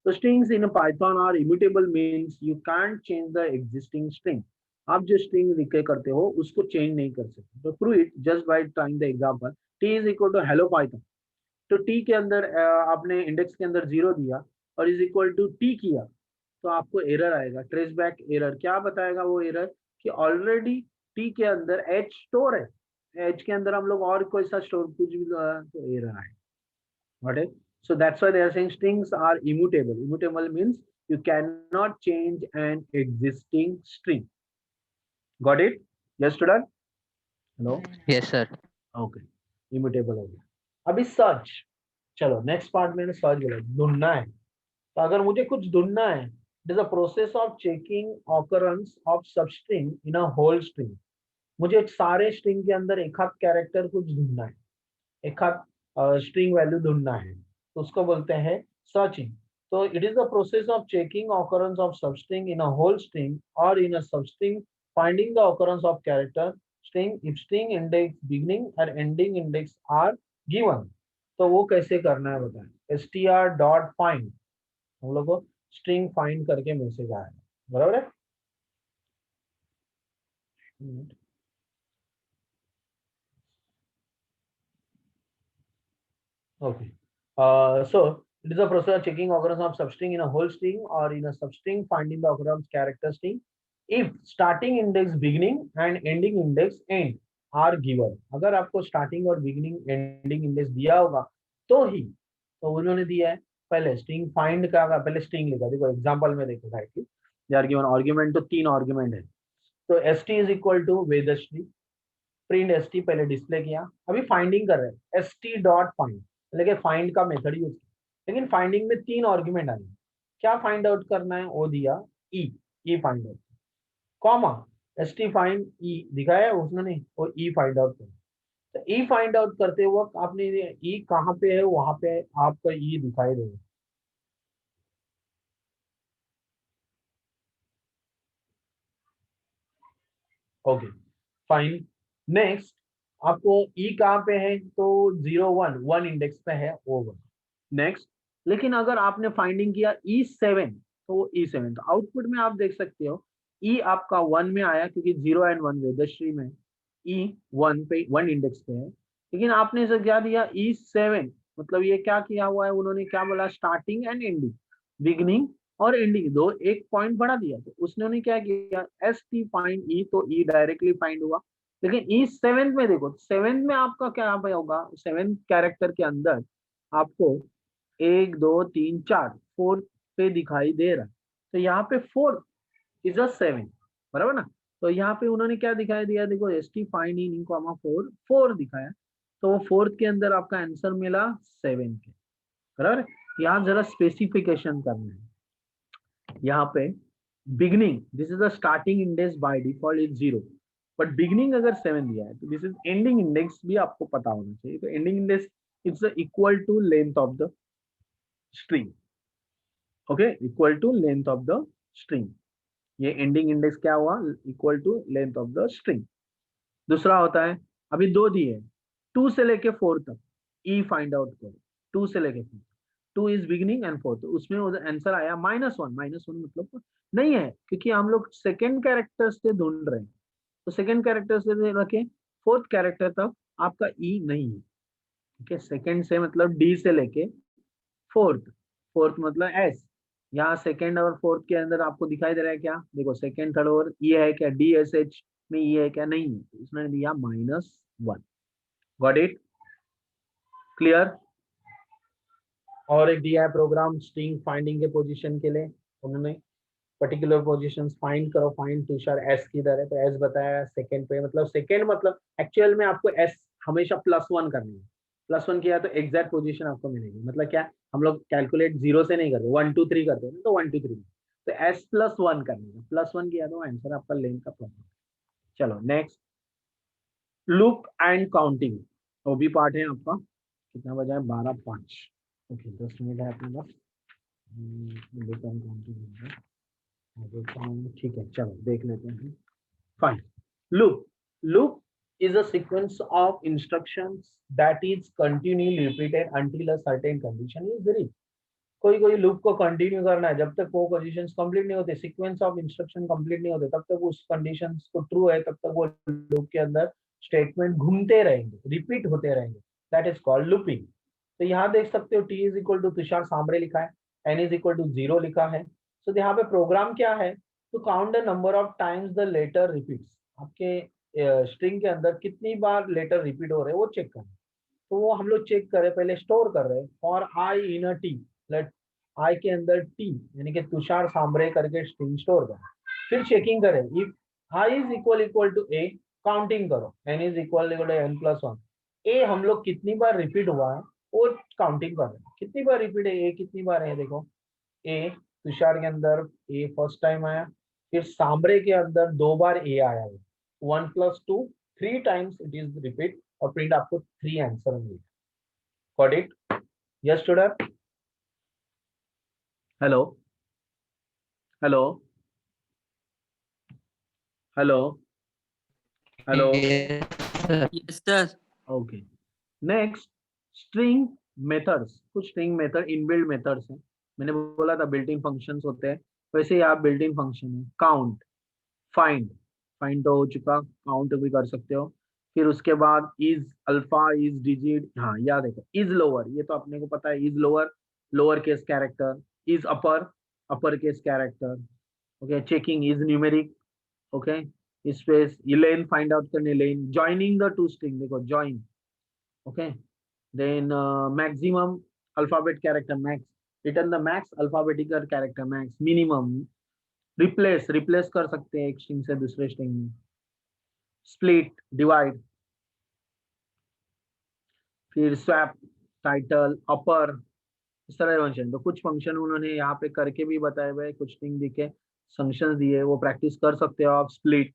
तो strings in Python are immutable means you can't change the existing string. आप जो स्ट्रिंग लिखे करते हो उसको चेंज नहीं कर सकते। तो prove it just by trying the example, t is equal to hello Python. तो टी के अंदर आपने इंडेक्स के अंदर 0 दिया और इज इक्वल टू टी किया, तो आपको एरर आएगा, ट्रेस बैक एरर। क्या बताएगा वो एरर, कि ऑलरेडी टी के अंदर एच स्टोर है, एच के अंदर हम लोग और कोई सा स्टोर कुछ भी तो एरर आएगा। Got it? So that's why they are saying strings are immutable. Immutable means you cannot change an existing string. Got it? Yes, student? Hello? Yes sir. Okay. Immutable हो गया। अभी सर्च, चलो next part में search बोला, ढूंढना है। तो अगर मुझे कुछ ढूंढना है, it is a process of checking occurrence of substring in a whole string. मुझे सारे स्ट्रिंग के अंदर एक हाथ कैरेक्टर कुछ ढूंढना है, एक हाथ स्ट्रिंग वैल्यू ढूंढना है, तो उसको बोलते हैं सर्चिंग। तो it is the process of checking occurrence of substring in a whole string और in a substring, finding the occurrence of character string if string index beginning और एंडिंग इंडेक्स आर गिवन। तो वो कैसे करना है बताएं। str.find, हम लोग को स्ट्रिंग फाइंड करके मैसेज आएगा, बराबर है। Okay. So it is a process of checking occurrence of substring in a whole string or in a substring, finding the occurrence character string if starting index beginning and ending index end are given. अगर आपको starting और beginning ending index दिया होगा तो ही, तो उन्होंने दिया है पहले string find का, पहले string लिखा, देखो एग्जांपल में देखो directly they are given argument, तो 3 आर्गुमेंट है, तो st is equal to Vedashree, print st पहले डिस्प्ले किया, अभी फाइंडिंग कर रहे हैं st डॉट फाइंड, लेकिन फाइंड का मेथड यूज किया, लेकिन फाइंडिंग में 3 आर्गुमेंट आए, क्या फाइंड आउट करना है, वो दिया ई find out, comma st find E दिखाया उसने, और ई फाइंड आउट कर, तो ई फाइंड आउट करते वक्त आपने ई कहाँ पे है, वहां पे आपको ई दिखाई देगा। ओके फाइन, नेक्स्ट आपको ई कहाँ पे है, तो 0 1 इंडेक्स पे है ओवर। नेक्स्ट, लेकिन अगर आपने फाइंडिंग किया E7, तो E7 तो आउटपुट में आप देख सकते हो ई आपका 1 में आया, क्योंकि 0 and 1 वेदश्री में ई 1 पे 1 इंडेक्स पे है, लेकिन आपने इसे क्या दिया E7, मतलब ये क्या किया हुआ है, उन्होंने क्या बोला स्टार्टिंग एंड एंडिंग, बिगनिंग और एंडिंग दो एक पॉइंट बढ़ा दिया, तो उसने क्या किया st फाइंड ई, तो ई डायरेक्टली फाइंड हुआ, लेकिन E7 में देखो, 7 में आपका क्या पे होगा, 7 कैरेक्टर के अंदर आपको 1 2 3 4 फोर्थ पे दिखाई दे रहा है, तो यहाँ पे फोर्थ इज अ 7, बराबर ना, तो यहाँ पे उन्होंने क्या दिखाई दिया, देखो st फाइंड इन कॉमा 4 4 दिखाया, तो वो फोर्थ के अंदर आपका आंसर मिला 7 के, बराबर। यहाँ जरा स्पेसिफिकेशन करना है, यहाँ पे beginning this is the starting index by default is 0, but beginning अगर 7 दिया है तो दिस इज एंडिंग इंडेक्स भी आपको पता होना चाहिए, तो ending index it's equal to length of the string, okay equal to length of the string, ये एंडिंग इंडेक्स क्या हुआ, equal to length of the string. दूसरा होता है, अभी 2 दिए 2 से लेके 4 तक, ई फाइंड आउट करो 2 से लेके 4, 2 इज बिगिनिंग एंड 4, तो उसमें आंसर आया -1, -1 मतलब नहीं है, क्योंकि हम लोग सेकेंड कैरेक्टर से ढूंढ रहे हैं, तो सेकेंड कैरेक्टर से रखे फोर्थ कैरेक्टर तक आपका ई नहीं है, ठीक है, सेकेंड से मतलब डी से लेके फोर्थ, फोर्थ मतलब एस, यहाँ सेकेंड और फोर्थ के अंदर आपको दिखाई दे रहा है क्या, देखो सेकेंड थर्ड और ये है क्या, डी एस एच में ये है क्या, नहीं है, तो उसने दिया -1, गॉट इट, क्लियर। और एक दिया है प्रोग्राम स्ट्रिंग फाइंडिंग के पोजीशन के लिए, उन्होंने पर्टिकुलर पोजीशंस फाइंड करो, फाइंड तुषार एस किधर है, तो एस बताया सेकंड पे, मतलब सेकंड मतलब एक्चुअल में आपको एस हमेशा +1 करनी है, +1 किया तो एग्जैक्ट पोजीशन आपको मिलेगी, मतलब क्या हम लोग कैलकुलेट 0 से नहीं करते 1 2 3 करते हैं, तो 1 2 3, तो एस +1 करनी है, +1 किया तो आंसर आपका लेंथ का प्रॉब्लम। चलो नेक्स्ट, लूप एंड काउंटिंग, वो भी पार्ट है आपका, कितना बजा है 12:05, ओके 10 मिनट है अपने पास, लूप एंड काउंटिंग ठीक है, चलो देख लेते हैं। Fine, loop is a sequence of instructions that is continually repeated until a certain condition is reached। कोई लूप को कंटिन्यू करना है जब तक वो कंडीशंस कंप्लीट नहीं होते, सीक्वेंस ऑफ इंस्ट्रक्शन कंप्लीट नहीं होते, तब तक उस कंडीशंस को ट्रू है, तब तक वो लूप के अंदर स्टेटमेंट घूमते रहेंगे, रिपीट होते रहेंगे, दैट इज कॉल्ड लूपिंग। तो यहाँ देख सकते हो t is equal to Tushar Sambare लिखा है, एन इज इक्वल टू 0 लिखा है, तो यहाँ पे प्रोग्राम क्या है, to count the number of times the letter repeats, आपके स्ट्रिंग के अंदर कितनी बार लेटर रिपीट हो रहे हैं वो चेक करें, तो वो हम लोग चेक कर रहे हैं, पहले स्टोर कर रहे हैं for I in a T, let I के अंदर टी यानी कि तुषार सांबरे करके स्ट्रिंग स्टोर करें, फिर चेकिंग करें if I is equal to A, counting करो N is equal to n+1, ए हम लोग कितनी बार रिपीट हुआ है वो काउंटिंग कर रहे हैं, कितनी बार रिपीट है ए, कितनी बार है, देखो ए तुषार के अंदर ए फर्स्ट टाइम आया, फिर सांबरे के अंदर 2 बार ए आया है, 1+2 3 टाइम्स इट इज रिपीट, और प्रिंट आपको 3 आंसर मिलेगा, got it, yes student, hello hello hello hello, Yes, sir. Okay next, string methods, कुछ स्ट्रिंग मेथड इनबिल्ट मेथड्स हैं, मैंने बोला था बिल्ट इन फंक्शंस होते हैं, वैसे ही आप बिल्ट इन फंक्शन है, काउंट, फाइंड, फाइंड तो हो चुका, काउंट भी कर सकते हो, फिर उसके बाद इज अल्फा, इज डिजिट, हाँ याद है, इज लोअर, ये तो अपने को पता है, is lower, lower case character, is upper, upper case character, okay, checking is numeric, okay, space, len find out करने, len, joining the two string, देखो join, okay, then maximum alphabet character max, return the max alphabetical character max, minimum, replace, replace कर सकते हैं एक string से दूसरे string में, split, divide, फिर स्वैप, टाइटल, अपर, इस तरह के फंक्शन। तो कुछ फंक्शन उन्होंने यहाँ पे करके भी बताए हुए, कुछ स्ट्रिंग दिखे, फंक्शंस दिए, वो प्रैक्टिस कर सकते हो आप, split,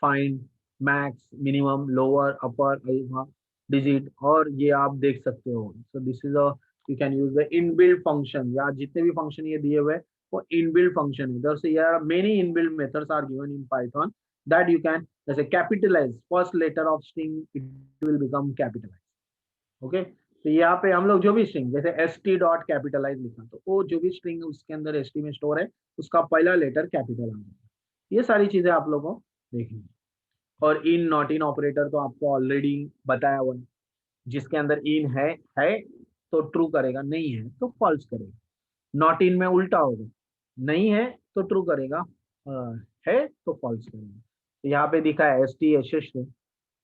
find, max, minimum, lower, upper, alpha, digit, और ये आप देख सकते हो। So this is a, you can use the inbuilt function, या जितने भी फंक्शन ये दिए हुए वो इनबिल्ट फंक्शन है। These are many inbuilt methods are given in Python that you can, जैसे capitalize first letter of string, it will become capitalize, okay. तो यहाँ पे हम लोग जो भी स्ट्रिंग, जैसे एस टी डॉट कैपिटलाइज लिखा, तो वो जो भी स्ट्रिंग उसके अंदर एस टी में स्टोर है, उसका पहला लेटर कैपिटल आ जाएगा। ये सारी चीजें आप लोगों को देखनी। और इन नॉट इन ऑपरेटर तो आपको ऑलरेडी बताया हुआ है, जिसके अंदर इन है तो ट्रू करेगा, नहीं है तो फॉल्स करेगा। नॉट इन में उल्टा होगा, नहीं है तो ट्रू करेगा, है तो फॉल्स करेगा। तो यहाँ पे दिखा है s t s s,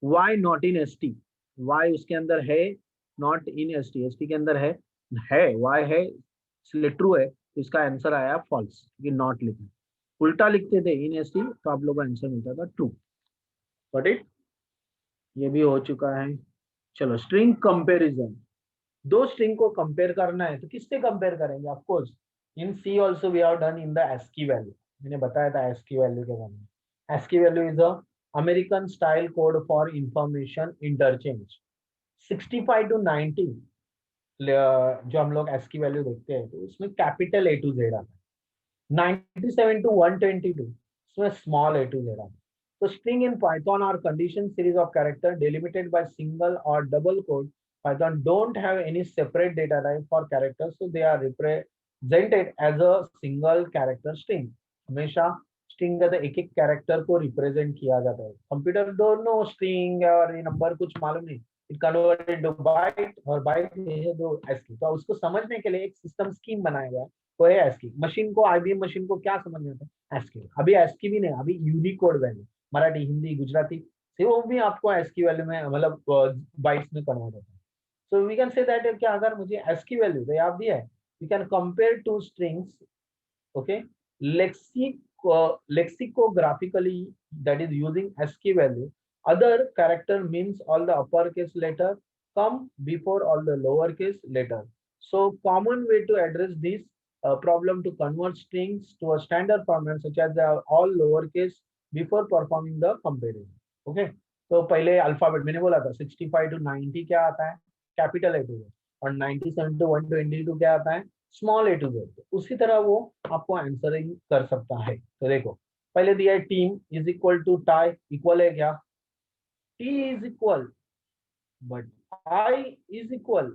y not in s t, y उसके अंदर है, not in s t, s t के अंदर है, वाई है इसलिए ट्रू है, तो इसका आंसर आया फॉल्स, क्योंकि नॉट लिखा, उल्टा लिखते थे इन एस टी तो आप लोगों का आंसर मिलता था ट्रू। गॉट इट, ये भी हो चुका है। चलो स्ट्रिंग कंपैरिजन, दो स्ट्रिंग को कंपेयर करना है तो किससे कंपेयर करेंगे? Of course in C also we have done in the ASCII value, मैंने बताया था एस्की वैल्यू के बारे में। ASCII value is a American style code for information interchange. 65 to 90 जो हम लोग एस्की वैल्यू देखते हैं तो उसमें कैपिटल ए टू जेड आता है, 97 to 122 उसमें स्मॉल ए टू जेड आता है। So string in Python are condition series of character delimited by single or double quote. Python don't have any separate data type for characters, so they are represented as a single character string. हमेशा string का एक एक character को represent किया जाता है। Computer don't know string और ये नंबर कुछ मालूम नहीं, इट कन्वर्ट इनटू बाइट, और बाइट है दो ASCII। तो उसको समझने के लिए एक सिस्टम स्कीम बनाया गया, वो है ASCII। मशीन को, IBM मशीन को क्या समझ में आता है? ASCII। अभी ASCII भी नहीं, अभी यूनिकोड वैल्यू, मराठी, हिंदी, गुजराती से वो भी आपको ASCII वैल्यू में, मतलब बाइट्स में कन्वर्ट होता है। So we can say that क्या, अगर मुझे ASCII वैल्यू तो याद दिया है, we can compare two strings, okay, lexicographically, that is using ASCII value. Other character means all the uppercase letter come before all the lowercase letter. So common way to address this problem to convert strings to a standard format such as they are all lowercase before performing the comparison. Okay, तो पहले alphabet मैंने बोला था 65 to 90 क्या आता है? Capital A to, और 97 to 122 क्या आता है? Small a to z. उसी तरह वो आपको आंसरिंग कर सकता है। तो देखो पहले दिया है team is equal to tie, equal है क्या? T is equal but i is equal,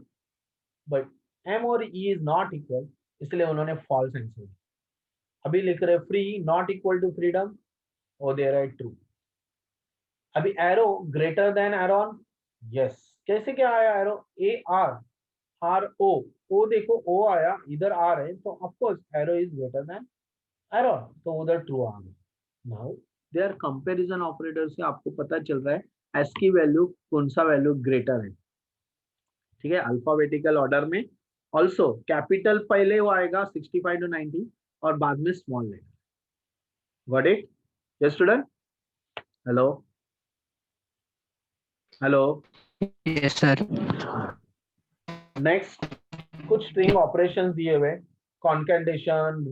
but m और ई इज नॉट इक्वल, इसलिए उन्होंने फॉल्स आंसर दिया। अभी लिख रहे free not equal to freedom, और दे रहा है ट्रू। अभी arrow greater than Aaron, yes. कैसे क्या आया arrow? A r, r o देखो ओ आया, इधर आर है, तो of course arrow is greater than arrow, तो उधर ट्रू आ गया। Now they are comparison operator से आपको पता चल रहा है ASCII वैल्यू कौन सा वैल्यू ग्रेटर है, ठीक है, अल्फाबेटिकल ऑर्डर में। ऑल्सो कैपिटल पहले वो आएगा 65 to 90 और बाद में small letter. Got it? Yes student, hello hello. Yes, sir. Next कुछ स्ट्रिंग ऑपरेशंस दिए हुए, concatenation,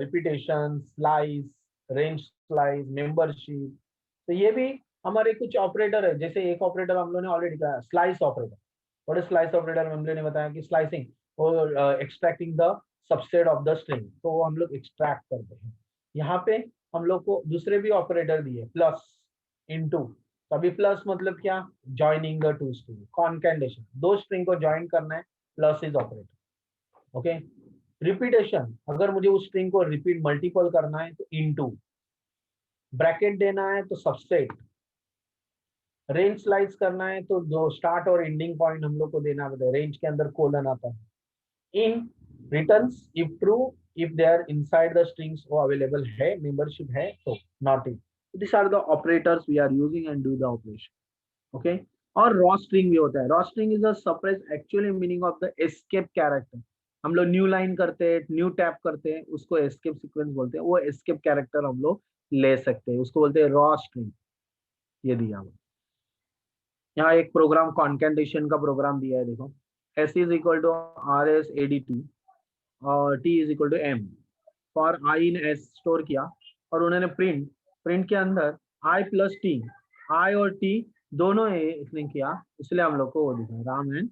repetition, slice, range slice, membership. तो ये भी हमारे कुछ ऑपरेटर है, जैसे एक ऑपरेटर हम लोगों ने ऑलरेडी कहा, स्लाइस ऑपरेटर। और स्लाइस ऑपरेटर में हम लोगों ने बताया कि स्लाइसिंग और extracting the subset of the string, तो वो हम लोग एक्सट्रैक्ट करते हैं। यहाँ पे हम लोग को दूसरे भी ऑपरेटर दिए, प्लस, इनटू। तो अभी प्लस मतलब क्या? ज्वाइनिंग द टू स्ट्रिंग, कॉन्केटेशन, दो स्ट्रिंग को ज्वाइन करना है, plus is operator, okay. Repetition, अगर मुझे उस स्ट्रिंग को रिपीट मल्टीपल करना है तो इनटू, ब्रैकेट देना है तो सबसेट, रेंज स्लाइस करना है तो जो स्टार्ट और एंडिंग पॉइंट हम लोग को देना पड़ता है, रेंज के अंदर कोलन आता है। In returns if true, if they are inside the strings वो अवेलेबल है, मेंबरशिप है तो, not in. This are the operators we are using and do the operation. Okay, और रॉ स्ट्रिंग भी होता है। Raw string is a surprise actually meaning of the escape character. हम लोग न्यू लाइन करते हैं, न्यू टैप करते हैं, उसको एस्केप सीक्वेंस बोलते हैं। वो एस्केप कैरेक्टर हम लोग ले सकते हैं, उसको बोलते हैं रॉ स्ट्रिंग। ये दिया हुआ यहाँ एक प्रोग्राम कॉन्केंटेशन का प्रोग्राम दिया है, देखो S is equal to R S A D T और T is equal to M for I in S store किया, और उन्होंने प्रिंट, प्रिंट के अंदर आई प्लस टी, आई और टी दोनों इसने किया, इसलिए हम लोग को वो दिखा राम एंड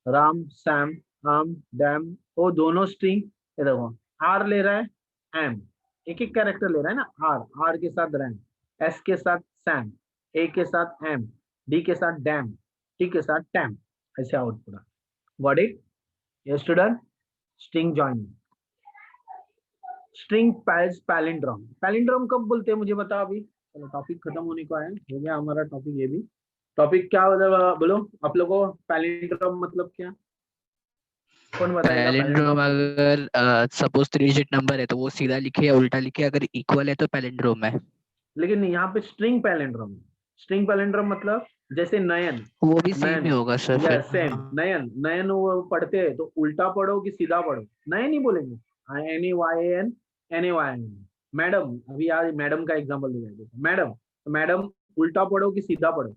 राम, सैम, हम, डैम, वो दोनों स्ट्रिंग। ये देखो आर ले रहा है एम, एक एक कैरेक्टर ले रहा है ना, आर, आर के साथ रैम, एस के साथ सैम, ए के साथ एम, डी के साथ डैम, टी के साथ टैम, ऐसे output. Got it? Yes student, string joining. String पैज पैलिंड्रोम, पैलिंड्रोम कब बोलते हैं मुझे बता अभी। चलो टॉपिक खत्म होने को है, हो गया हमारा टॉपिक। ये भी टॉपिक क्या मतलब बोलो आप लोगों को, पैलिंड्रोम मतलब क्या, कौन बताएगा? पैलिंड्रोम अगर सपोज 3 डिजिट नंबर है तो वो सीधा लिखे या उल्टा लिखे, अगर इक्वल है तो पैलिंड्रोम है। लेकिन यहाँ पे स्ट्रिंग पैलिंड्रोम, स्ट्रिंग पैलिंड्रोम मतलब जैसे नयन, वो भी सेम नयन ही होगा सर या फिर। सेम, नयन, नयन वो पढ़ते हैं तो उल्टा पढ़ो कि सीधा पढ़ो, नयन ही बोलेंगे, n a y n, n a y n. Madam, अभी यार मैडम का एग्जांपल दिया है, मैडम, तो मैडम उल्टा पढ़ो कि सीधा पढ़ो,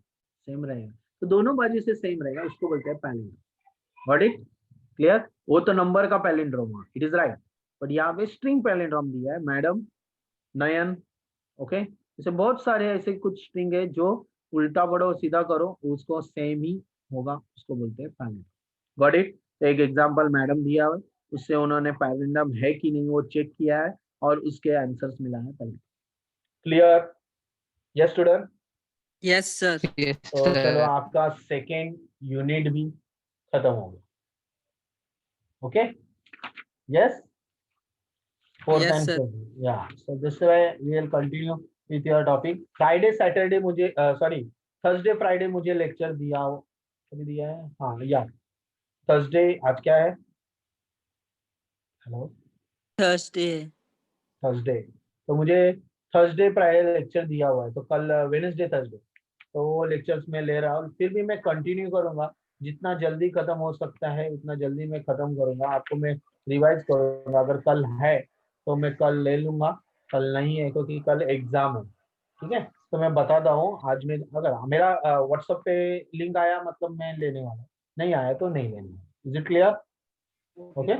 सेम रहेगा, तो दोनों बाजू से सेम रहेगा, उसको बोलते हैं पैलिंड्रोम। Got it? क्लियर? वो तो नंबर का पैलिंड्रोम हुआ, इट इज राइट, बट यहाँ पे स्ट्रिंग पैलिंड्रोम दिया है, मैडम, नयन। ओके, जैसे बहुत सारे ऐसे कुछ स्ट्रिंग है जो उल्टा पढ़ो सीधा करो उसको सेम ही होगा, उसको बोलते हैं पैलिंड्रोम। Got it? तो एक एग्जांपल मैडम दिया हुआ, उससे उन्होंने पैलिंड्रोम है कि नहीं वो चेक किया है और उसके आंसर्स मिला है palindrome. Clear? Yes student? Yes, sir. Yes, तो sir. चलो आपका सेकेंड यूनिट भी खत्म हो गया। Okay, yes, fourth Yes, and sir. fifth. Yeah. So this way we will continue with your topic. Friday, Saturday मुझे sorry Thursday, Friday मुझे lecture दिया हो, कभी दिया है? हाँ या थर्सडे, आज क्या है? Hello, Thursday. थर्सडे, तो मुझे थर्सडे फ्राइडे लेक्चर दिया हुआ है, तो कल वेडनेसडे थर्सडे, तो वो लेक्चर्स मैं ले रहा हूँ, फिर भी मैं कंटिन्यू करूंगा, जितना जल्दी खत्म हो सकता है उतना जल्दी मैं खत्म करूंगा, आपको मैं रिवाइज करूंगा। अगर कल है तो मैं कल ले लूंगा, कल नहीं है क्योंकि कल एग्जाम है, ठीक है? तो मैं बताता हूँ आज में, अगर मेरा व्हाट्सएप पे लिंक आया मतलब मैं लेने वाला हूँ, नहीं आया तो नहीं लेना। Is it clear? ओके,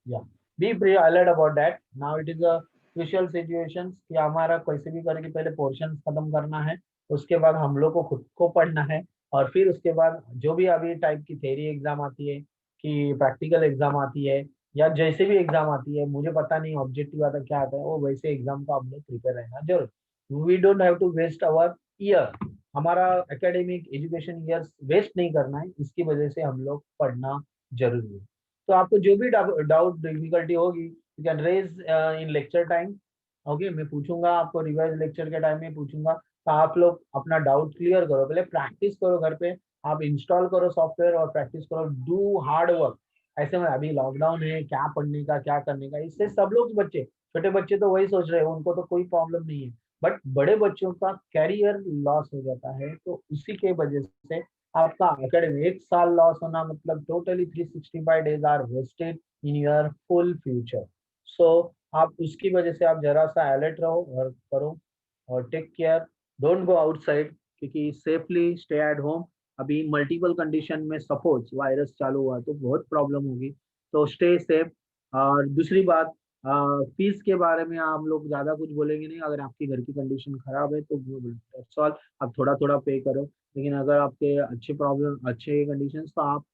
या be pre alert about that. Now it is a crucial situation कि हमारा कैसे भी करके पहले पोर्शन खत्म करना है, उसके बाद हम लोग को खुद को पढ़ना है, और फिर उसके बाद जो भी अभी टाइप की थ्योरी एग्जाम आती है कि प्रैक्टिकल एग्जाम आती है या जैसे भी एग्जाम आती है, मुझे पता नहीं ऑब्जेक्टिव आता क्या आता है, वो वैसे एग्जाम का हम लोग प्रिपेयर रहना जरूर। We don't have to waste our year, हमारा एकेडमिक एजुकेशन ईयर वेस्ट नहीं करना है, इसकी वजह से हम लोग पढ़ना जरूरी है। तो आपको जो भी डाउट डिफिकल्टी होगी you can raise in lecture time. Okay, मैं पूछूंगा आपको, रिवाइज लेक्चर के टाइम में पूछूंगा, तो आप लोग अपना डाउट क्लियर करो, पहले प्रैक्टिस करो घर पे, आप इंस्टॉल करो सॉफ्टवेयर और प्रैक्टिस करो, डू हार्ड वर्क। ऐसे में अभी लॉकडाउन है, क्या पढ़ने का क्या करने का, इससे सब लोग बच्चे, छोटे बच्चे तो वही सोच रहे हैं, उनको तो कोई प्रॉब्लम नहीं है, बट बड़े बच्चों का कैरियर लॉस हो जाता है, तो उसी के वजह से आपका एकेडमी एक साल लॉस होना मतलब totally 365 days are wasted in your full future. So आप उसकी वजह से आप जरा सा अलर्ट रहो और करो, और take care, don't go outside, क्योंकि सेफली स्टे एट होम। अभी मल्टीपल कंडीशन में सपोज वायरस चालू हुआ तो बहुत प्रॉब्लम होगी, तो स्टे सेफ। और दूसरी बात, फीस के बारे में आप लोग ज्यादा कुछ बोलेंगे नहीं, अगर आपकी घर की कंडीशन खराब है तो दैट्स ऑल, आप थोड़ा थोड़ा पे करो, लेकिन अगर आपके अच्छे प्रॉब्लम अच्छे कंडीशंस तो आप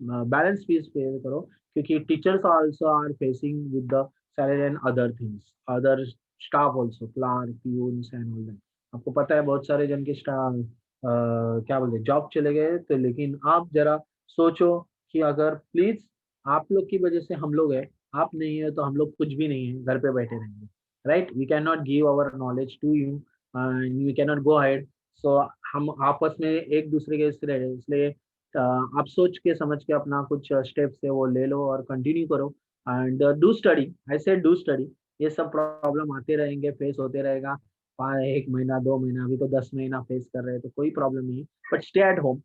बैलेंस फीस पे करो, क्योंकि teachers also are facing with the salary and other things, other staff also, clerk, peons and all that. आपको पता है बहुत सारे जन के स्टाफ क्या बोलते हैं जॉब चले गए, तो लेकिन आप जरा सोचो कि अगर प्लीज आप लोग की वजह से हम लोग है, आप नहीं है तो हम लोग कुछ भी नहीं है, घर पे बैठे रहेंगे, right? We can not give our knowledge to you, we can not go ahead, so हम आपस में एक दूसरे के इसलिए आप सोच के समझ के अपना कुछ स्टेप्स है वो ले लो और कंटिन्यू करो एंड डू स्टडी। आई से डू स्टडी। ये सब प्रॉब्लम आते रहेंगे, फेस होते रहेगा। 1 महीना 2 महीना, अभी तो 10 महीना फेस कर रहे हैं तो कोई प्रॉब्लम नहीं है, but stay at home.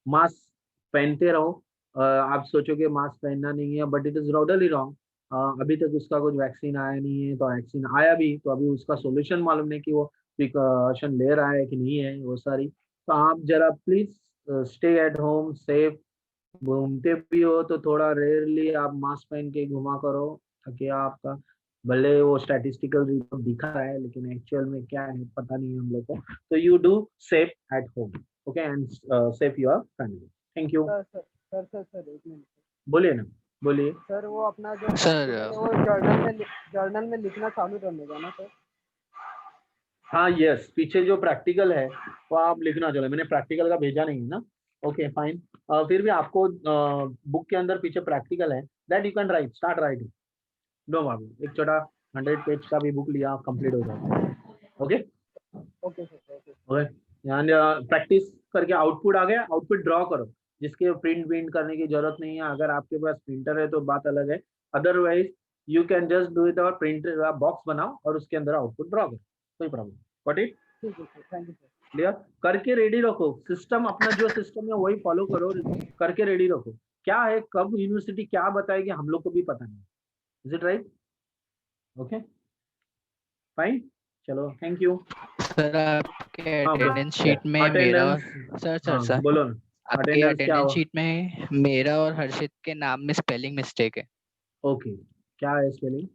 Mask पहनते रहो। आप सोचोगे मास्क पहनना नहीं है, but it is totally wrong. अभी तक उसका कुछ वैक्सीन आया नहीं है, तो वैक्सीन आया भी तो अभी उसका सॉल्यूशन मालूम नहीं कि वो प्रिकॉशन ले रहा है कि नहीं है वो सारी। तो आप जरा please stay at home safe. घूमते भी हो तो थोड़ा रेयरली आप मास्क पहन के घुमा करो, ताकि आपका भले वो स्टैटिस्टिकल रिपोर्ट दिखा रहा है लेकिन एक्चुअल में क्या है पता नहीं है हम लोग को। तो you do safe at home, okay, and safe your family. Thank you. Sir एक मिनट। बोलिए ना, बोलिए। सर वो अपना जो सर वो जर्नल में लिखना चालू करने का ना सर। हाँ यस, पीछे जो प्रैक्टिकल है वो आप लिखना चलो, मैंने प्रैक्टिकल का भेजा नहीं है ना। Okay fine. फिर भी आपको बुक के अंदर पीछे प्रैक्टिकल है, that you can write, start writing. No problem, एक छोटा 100 पेज का भी बुक लिया, कंप्लीट हो जाता है। Okay okay sir okay. Okay, practice करके आउटपुट आ गया, आउटपुट ड्रॉ करो। जिसके प्रिंट करने की जरूरत नहीं है, अगर आपके पास प्रिंटर है तो बात अलग है, otherwise you can just do it और प्रिंटर बॉक्स बनाओ और उसके अंदर आउटपुट ड्रॉ करो, कोई प्रॉब्लम। Got it? ठीक है sir, thank you sir. Clear? करके रेडी रखो, सिस्टम अपना जो सिस्टम है वही फॉलो करो, करके रेडी रखो। क्या है, कब यूनिवर्सिटी क्या बताएगी हम लोग को भी पता नहीं। Is it right? Okay fine, चलो थैंक यू। सर आपके हाँ अटेंडेंस शीट में मेरा और अटेंडेंस, सर सर हाँ सर बोलो ना। आपके अटेंडेंस क्या अटेंडेंस हुआ? शीट में मेरा और हर्षित के नाम में स्पेलिंग मिस्टेक है। ओके, क्या है स्पेलिंग?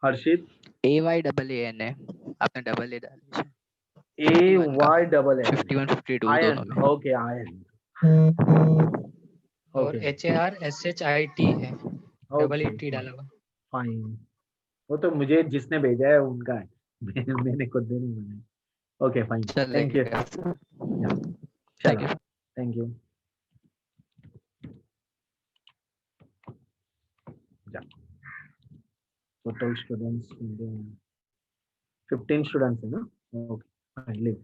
हर्षित AYAAN है, आपने डबल ए डाली है। AYAAN 51 52 आयन, दोनों में। ओके आयन, और ओके HARSHIT है, डबल ओके ET डाला हुआ। फाइन। वो तो मुझे जिसने भेजा है उनका है, मैंने खुद भी नहीं बनाया। Okay fine, thank you. चलेगा सर। या थैंक चलो, you. Thank you. Total students 15 students है ना? Okay fine, leave.